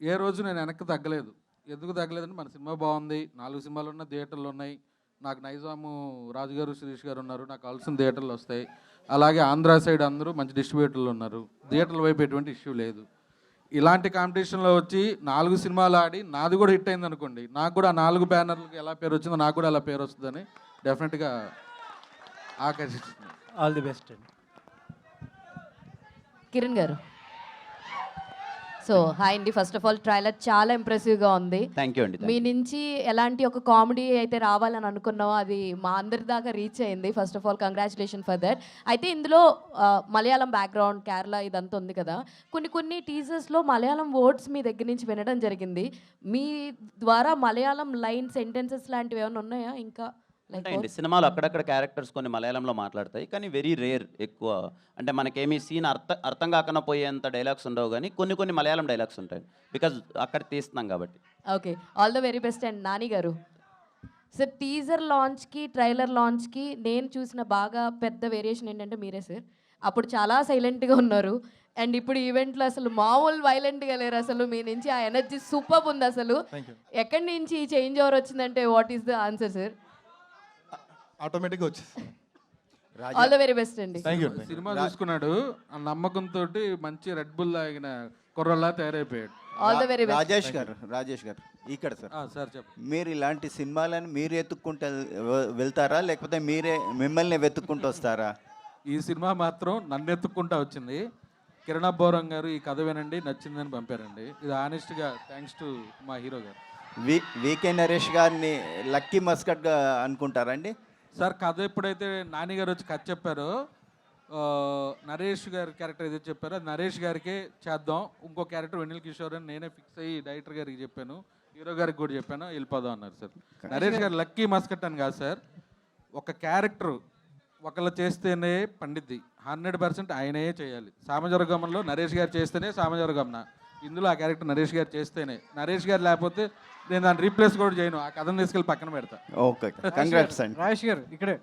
E: ఏ రోజు నేను వెనక్కి తగ్గలేదు. ఎందుకు తగ్గలేదంటే మన సినిమా బాగుంది, 4 సినిమాలు ఉన్న థియేటర్లు ఉన్నాయి, నాకు నైజాము రాజుగారు శిరీష్ గారు ఉన్నారు, నాకు కావాల్సిన థియేటర్లు వస్తాయి. అలాగే ఆంధ్ర సైడ్ అందరూ మంచి డిస్ట్రిబ్యూటర్లు ఉన్నారు, థియేటర్ల వైపు ఎటువంటి ఇష్యూ లేదు. ఇలాంటి కాంపిటీషన్లో వచ్చి 4 సినిమాలు ఆడి నాది కూడా హిట్ అయింది అనుకోండి, నాకు కూడా 4 బ్యానర్లకు ఎలా పేరు వచ్చిందో నాకు కూడా అలా పేరు వస్తుందని డెఫినెట్గా ఆకర్షిస్తుంది.
O: ఆల్ ది బెస్ట్ అండి.
A: కిరణ్ గారు. సో హాయ్ అండి, ఫస్ట్ ఆఫ్ ఆల్ ట్రైలర్ చాలా ఇంప్రెసివ్గా ఉంది.
G: థ్యాంక్ యూ అండి.
A: మీ నుంచి ఎలాంటి ఒక కామెడీ అయితే రావాలని అనుకున్నామో అది మా అందరి దాకా రీచ్ అయింది. First of all congratulation for that. అయితే ఇందులో మలయాళం బ్యాక్గ్రౌండ్, కేరళ ఇదంతా ఉంది కదా, కొన్ని టీజర్స్లో మలయాళం వర్డ్స్ మీ దగ్గర నుంచి వినడం జరిగింది. మీ ద్వారా మలయాళం లైన్ సెంటెన్సెస్ లాంటివి ఏమైనా ఉన్నాయా? ఇంకా
G: ఉంటాయండి సినిమాలో అక్కడక్కడ క్యారెక్టర్స్ కొన్ని మలయాళంలో మాట్లాడతాయి, కానీ వెరీ రేర్. ఎక్కువ అంటే మనకేమీ సీన్ అర్థం కాకుండా పోయేంత డైలాగ్స్ ఉండవు, కానీ కొన్ని మలయాళం డైలాగ్స్ ఉంటాయి, బికాజ్ అక్కడ తీస్తున్నాం కాబట్టి.
A: Okay, all the very best. And Nani గారు, సార్ టీజర్ లాంచ్కి ట్రైలర్ లాంచ్కి నేను చూసిన బాగా పెద్ద వేరియేషన్ ఏంటంటే మీరే సార్. అప్పుడు చాలా సైలెంట్గా ఉన్నారు, అండ్ ఇప్పుడు ఈవెంట్లో అసలు మామూలు వైలెంట్గా లేరు. అసలు మీ నుంచి ఆ ఎనర్జీ సూపర్ ఉంది. అసలు ఎక్కడి నుంచి ఈ చేంజ్ ఓవర్ వచ్చిందంటే what is the answer sir?
D: ఆటోమేటిక్గా వచ్చేసి
A: ఆల్ ద వెరీ బెస్ట్ అండి.
E: సినిమా చూసుకున్నాడు, ఆ నమ్మకంతో మంచి రెడ్ బుల్ తాగిన కుర్రలా తయారైపోయాడు.
A: All the very best.
L: Rajesh గారు ఇక్కడ సార్.
E: సార్ చెప్పండి.
L: మీరు ఇలాంటి సినిమాలను మీరు ఎత్తుక్కుంటూ వెళ్తారా, లేకపోతే మీరే మిమ్మల్ని వెతుక్కుంటూ వస్తారా?
E: ఈ సినిమా మాత్రం నన్ను ఎత్తుక్కుంటా వచ్చింది. కిరణ్ అబ్బోరం గారు ఈ కథ వినండి నచ్చిందని పంపారండి. ఇది ఆనెస్ట్గా థ్యాంక్స్ టు మా హీరో గారు.
L: వికే నరేష్ గారిని లక్కీ మస్కట్గా అనుకుంటారండి
E: సార్? కథ ఎప్పుడైతే నాని గారు వచ్చి కథ చెప్పారో, నరేష్ గారి క్యారెక్టర్ ఏదైతే చెప్పారో అది నరేష్ గారికే చేద్దాం, ఇంకో క్యారెక్టర్ వెన్నెల కిషోర్ అని నేనే ఫిక్స్ అయ్యి డైరెక్టర్ గారికి చెప్పాను, హీరో గారికి కూడా చెప్పాను, వెళ్ళిపోదాం అన్నారు సార్. నరేష్ గారు లక్కీ మస్కట్ అని కాదు సార్, ఒక క్యారెక్టర్ ఒకళ్ళు చేస్తేనే పండిద్ది, 100% ఆయనే చేయాలి. సామజవరగమనంలో నరేష్ గారు చేస్తేనే సామజవరగమన, ఇందులో ఆ క్యారెక్టర్ నరేష్ గారు చేస్తేనే. నరేష్ గారు లేకపోతే నేను దాన్ని రీప్లేస్ కూడా చేయను, ఆ కథను తీసుకెళ్ళి పక్కన పెడతా.
L: ఓకే, కంగ్రాట్స్ అండి.
J: రాజేష్ గారు ఇక్కడే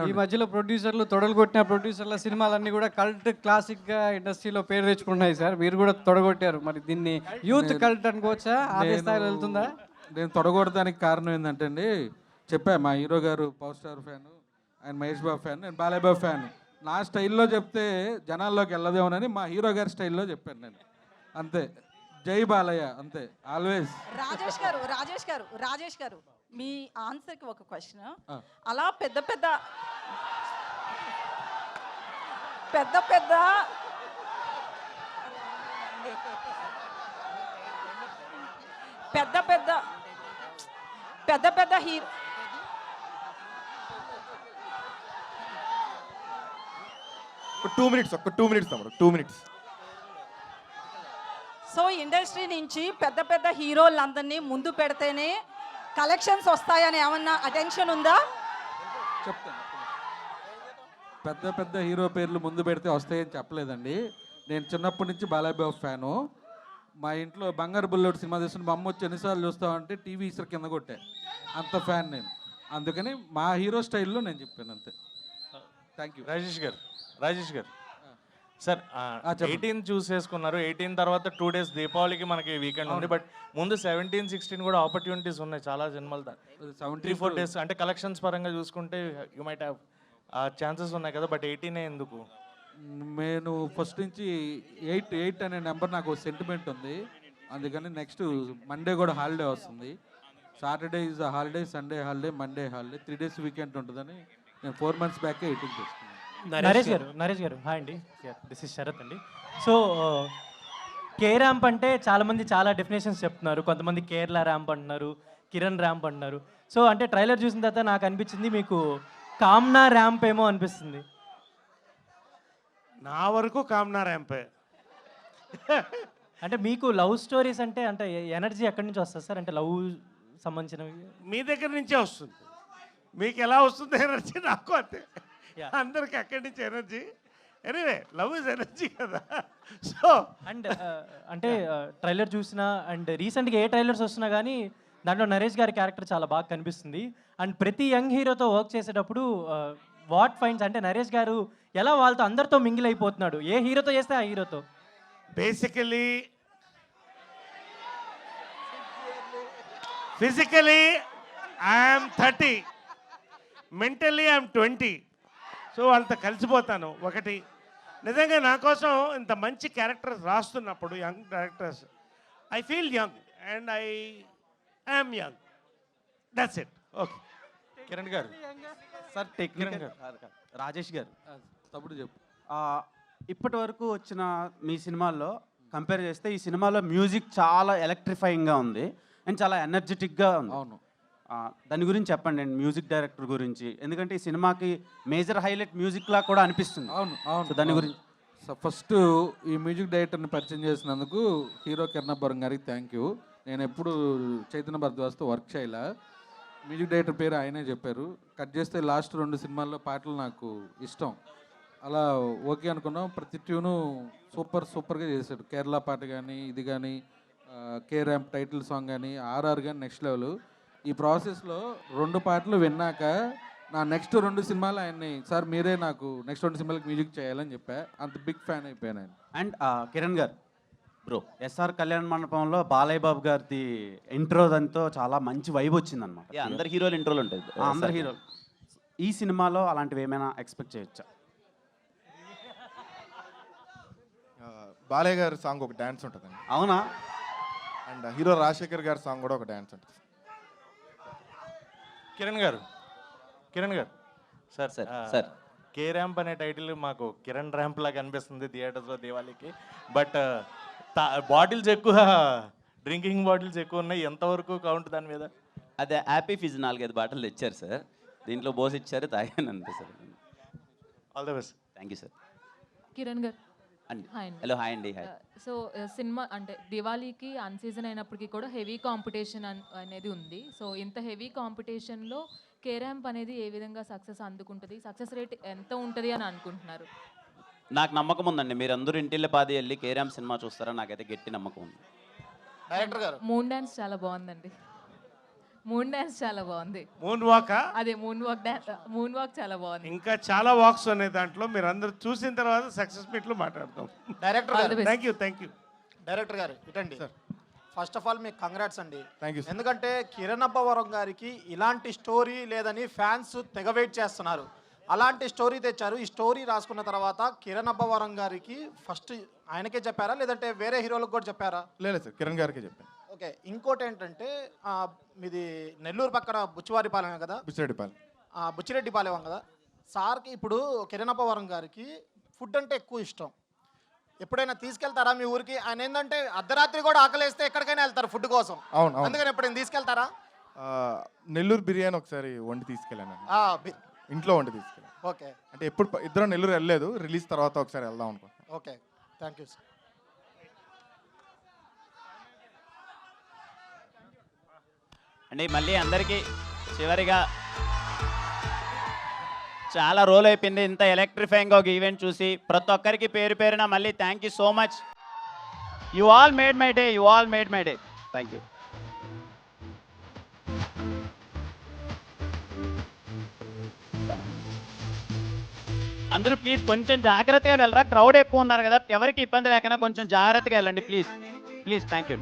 J: ఈ మధ్యలో ప్రొడ్యూసర్లు తొడలు కొట్టిన ప్రొడ్యూసర్ల సినిమాలన్నీ కూడా కల్ట్ క్లాసిక్గా ఇండస్ట్రీలో పేరు తెచ్చుకున్నాయి సార్. మీరు కూడా తొడగొట్టారు, మరి దీన్ని యూత్ కల్ట్ అనుకోవచ్చా? అదే స్థాయిలో వెళ్తుందా?
E: నేను తొడగొడడానికి కారణం ఏంటంటే అండి, చెప్పా మా హీరో గారు పవర్ స్టార్ ఫ్యాను, ఆయన మహేష్ బాబు ఫ్యాన్, నేను బాలయ్య బాబు ఫ్యాన్. నా స్టైల్లో చెప్తే జనాల్లోకి వెళ్ళదేమోనని మా హీరో గారి స్టైల్లో చెప్పాను నేను, అంతే. జై బాలయ్య, అంతే ఆల్వేస్.
I: రాజేష్ గారు మీ ఆన్సర్కి ఒక క్వశ్చన్. అలా పెద్ద పెద్ద హీరో
D: ఒక 2 మినిట్స్ తమ్ముడు, 2 మినిట్స్.
I: సో ఇండస్ట్రీ నుంచి పెద్ద హీరోలందరినీ ముందు పెడితేనే కలెక్షన్స్ వస్తాయని ఏమన్నా అటెన్షన్ ఉందా?
E: చెప్తాను. పెద్ద హీరో పేర్లు ముందు పెడితే వస్తాయని చెప్పలేదండి. నేను చిన్నప్పటి నుంచి బాలయ్య బాబు ఫ్యాను. మా ఇంట్లో బంగారు బుల్లెట్ సినిమా చూస్తున్న మా అమ్మ వచ్చి ఎన్నిసార్లు చూస్తామంటే టీవీ ఇసురు కింద కొట్టే, అంత ఫ్యాన్ నేను. అందుకని మా హీరో స్టైల్లో నేను చెప్పాను, అంతే. Thank you.
N: రాజేష్ గారు సార్
E: చెప్పండి.
N: 18 చూస్ చేసుకున్నారు. 18 తర్వాత 2 days దీపావళికి మనకి వీకెండ్ ఉంది. బట్ ముందు 17, 16 కూడా ఆపర్చునిటీస్ ఉన్నాయి చాలా సినిమాలు. 3-4 days అంటే కలెక్షన్స్ పరంగా చూసుకుంటే యూ మైట్ హ్యావ్ ఛాన్సెస్ ఉన్నాయి కదా, బట్ 18 ఎందుకు?
E: నేను ఫస్ట్ నుంచి 8 అనే నెంబర్ నాకు సెంటిమెంట్ ఉంది. అందుకని నెక్స్ట్ మండే కూడా హాలిడే వస్తుంది. Saturday is holiday, Sunday holiday, Monday holiday, 3 days weekend ఉంటుందని నేను 4 months బ్యాకే 18 చేసుకున్నాను.
O: నరేష్ గారు హాయ్ అండి, దిస్ ఇస్ శరత్ అండి. సో కే ర్యాంప్ అంటే చాలామంది చాలా డెఫినేషన్స్ చెప్తున్నారు. కొంతమంది కేరళ ర్యాంప్ అంటున్నారు, కిరణ్ ర్యాంప్ అంటున్నారు. సో అంటే ట్రైలర్ చూసిన తర్వాత నాకు అనిపించింది మీకు కామ్నా ర్యాంప్ ఏమో అనిపిస్తుంది.
F: నా వరకు కామ్నా ర్యాంపే.
O: అంటే మీకు లవ్ స్టోరీస్ అంటే అంటే ఎనర్జీ ఎక్కడి నుంచి వస్తుంది సార్? అంటే లవ్ సంబంధించినవి
F: మీ దగ్గర నుంచే వస్తుంది. మీకు ఎలా వస్తుంది ఎనర్జీ, నాకు అంతే. అందరికి అక్కడి నుంచి energy. Anyway love is energy కదా. సో
O: అండ్ అంటే ట్రైలర్ చూసినా అండ్ రీసెంట్గా ఏ ట్రైలర్స్ వస్తున్నా కానీ దాంట్లో నరేష్ గారి క్యారెక్టర్ చాలా బాగా కనిపిస్తుంది. అండ్ ప్రతి యంగ్ హీరోతో వర్క్ చేసేటప్పుడు వాట్ ఫైన్స్ అంటే నరేష్ గారు ఎలా వాళ్ళతో అందరితో మింగిల్ అయిపోతున్నాడు, ఏ హీరోతో చేస్తే ఆ హీరోతో.
F: Basically physically I'm 30, mentally I'm 20. So వాళ్ళతో కలిసిపోతాను. ఒకటి నిజంగా నా కోసం ఇంత మంచి క్యారెక్టర్స్ రాస్తున్నప్పుడు, young directors, I feel young and I am young. That's it. Okay
N: Kiran గారు
M: సార్ టెక్నికల్ రాజేష్ గారు
E: తప్పుడు చెప్పు.
M: ఇప్పటి వరకు వచ్చిన మీ సినిమాల్లో కంపేర్ చేస్తే ఈ సినిమాలో మ్యూజిక్ చాలా ఎలక్ట్రిఫైయింగ్గా ఉంది అండ్ చాలా ఎనర్జెటిక్గా ఉంది.
E: అవును.
M: దాని గురించి చెప్పండి అండి, మ్యూజిక్ డైరెక్టర్ గురించి. ఎందుకంటే ఈ సినిమాకి మేజర్ హైలైట్ మ్యూజిక్లా కూడా అనిపిస్తుంది.
E: అవును అవును.
M: సో దాని గురించి
E: ఫస్ట్ ఈ మ్యూజిక్ డైరెక్టర్ని పరిచయం చేసినందుకు హీరో కిరణబ్బరం గారికి థ్యాంక్ యూ. నేను ఎప్పుడు చైతన్య భరద్వాజ్తో వర్క్ చేయలే. మ్యూజిక్ డైరెక్టర్ పేరు ఆయనే చెప్పారు. కట్ చేస్తే లాస్ట్ 2 సినిమాల్లో పాటలు నాకు ఇష్టం. అలా ఓకే అనుకున్నాం. ప్రతి ట్యూను సూపర్గా చేశాడు. కేరళ పాట కానీ, ఇది కానీ, కే ర్యాంప్ టైటిల్ సాంగ్ కానీ, ఆర్ఆర్ కానీ నెక్స్ట్ లెవెల్. ఈ ప్రాసెస్లో 2 పాటలు విన్నాక నా నెక్స్ట్ 2 సినిమాలు ఆయన్ని, సార్ మీరే నాకు నెక్స్ట్ 2 సినిమాలకు మ్యూజిక్ చేయాలని చెప్పా. అంత బిగ్ ఫ్యాన్ అయిపోయాను ఆయన.
M: అండ్ కిరణ్ గారు బ్రో, ఎస్ఆర్ కళ్యాణ మండపంలో బాలయ్య బాబు గారిది ఇంట్రో దాంతో చాలా మంచి వైబ్ వచ్చింది అనమాట.
G: అందరు హీరోలు ఇంట్రోలు ఉంటాయి.
M: అందరు హీరోలు. ఈ సినిమాలో అలాంటివి ఏమైనా ఎక్స్పెక్ట్ చేయొచ్చా?
D: బాలయ్య గారి సాంగ్ ఒక డ్యాన్స్ ఉంటుందండి.
M: అవునా?
D: అండ్ హీరో రాజశేఖర్ గారి సాంగ్ కూడా ఒక డ్యాన్స్ ఉంటుంది.
N: కిరణ్ గారు సార్
G: సార్
N: కే ర్యాంప్ అనే టైటిల్ మాకు కిరణ్ ర్యాంప్ లాగా అనిపిస్తుంది థియేటర్స్లో దీవాళికి. బట్ బాటిల్స్ ఎక్కువ, డ్రింకింగ్ బాటిల్స్ ఎక్కువ ఉన్నాయి. ఎంతవరకు కౌంట్ దాని మీద?
G: అదే హ్యాపీ ఫిజ్ 4-5 బాటిల్ తెచ్చారు సార్. దీంట్లో బోస్ ఇచ్చారు, తాగాను అంతే sir.
N: All the best.
G: Thank you sir.
P: Kiran గారు
G: అండి.
P: హాయ్ అండి.
G: హలో హాయ్ అండి. హాయ్.
P: సో సినిమా అంటే దివాళీకి అన్ సీజన్ అయినప్పటికీ కూడా హెవీ కాంపిటీషన్ అనేది ఉంది. సో ఇంత హెవీ కాంపిటీషన్లో కే ర్యాంప్ అనేది ఏ విధంగా సక్సెస్ అందుకుంటుంది, సక్సెస్ రేట్ ఎంత ఉంటుంది అని అనుకుంటున్నారు?
G: నాకు నమ్మకం ఉందండి. మీరు అందరూ ఇంటిల్లి పాది వెళ్ళి కే ర్యాంప్ సినిమా చూస్తారా, నాకైతే గట్టి నమ్మకం ఉంది.
P: డైరెక్టర్ గారు మూన్ డాన్స్ చాలా బాగుందండి. మూన్ డాన్స్ చాలా బాగుంది.
F: మూన్ వాకా?
P: అదే మూన్ వాక్ చాలా బాగుంది.
F: ఇంకా చాలా వాక్స్ ఉన్నాయి దాంట్లో. మీరు అందరూ చూసిన తర్వాత సక్సెస్ మీట్లో మాట్లాడతాం.
Q: డైరెక్టర్ గారు
F: థ్యాంక్ యూ.
Q: డైరెక్టర్ గారు ఇటండి. ఫస్ట్ ఆఫ్ ఆల్ మీకు కంగ్రాట్స్ అండి.
D: Thank you.
Q: ఎందుకంటే కిరణ్ అబ్బవరం గారికి ఇలాంటి స్టోరీ లేదని ఫ్యాన్స్ తెగ వెయిట్ చేస్తున్నారు. అలాంటి స్టోరీ తెచ్చారు. ఈ స్టోరీ రాసుకున్న తర్వాత కిరణ్ అబ్బవరం గారికి ఫస్ట్ ఆయనకే చెప్పారా లేదంటే వేరే హీరోలకు కూడా చెప్పారా?
D: లేదు సార్, కిరణ్ గారికి చెప్పాను.
Q: ఓకే. ఇంకోటి ఏంటంటే మీది నెల్లూరు పక్కన బుచ్చివారిపాలెం కదా? బుచ్చిరెడ్డిపాలెం కదా సార్కి. ఇప్పుడు కిరణ్ అబ్బవరం గారికి ఫుడ్ అంటే ఎక్కువ ఇష్టం. ఎప్పుడైనా తీసుకెళ్తారా మీ ఊరికి? ఆయన ఏంటంటే అర్ధరాత్రి కూడా ఆకలేస్తే ఎక్కడికైనా వెళ్తారు ఫుడ్ కోసం.
D: అవును.
Q: అందుకని ఎప్పుడైనా తీసుకెళ్తారా?
D: నెల్లూరు బిర్యానీ ఒకసారి వండి తీసుకెళ్ళాను. ఇంట్లో వండి తీసుకెళ్ళాను.
Q: ఓకే.
D: అంటే ఎప్పుడు ఇద్దరు నెల్లూరు వెళ్ళలేదు, రిలీజ్ తర్వాత ఒకసారి వెళ్దాం అనుకుంటున్నాను.
Q: Okay, thank you sir.
G: అండి మళ్ళీ అందరికీ చివరిగా చాలా రోల్ అయిపోయింది ఇంత ఎలక్ట్రిఫైయింగ్గా ఒక ఈవెంట్ చూసి. ప్రతి ఒక్కరికి పేరు పేరున మళ్ళీ thank you so much. You all made my day. Thank you.
R: అందరూ ప్లీజ్ కొంచెం జాగ్రత్తగా వెళ్ళరా, క్రౌడ్ ఎక్కువ ఉన్నారు కదా, ఎవరికి ఇబ్బంది లేకుండా కొంచెం జాగ్రత్తగా వెళ్ళండి ప్లీజ్. Thank you.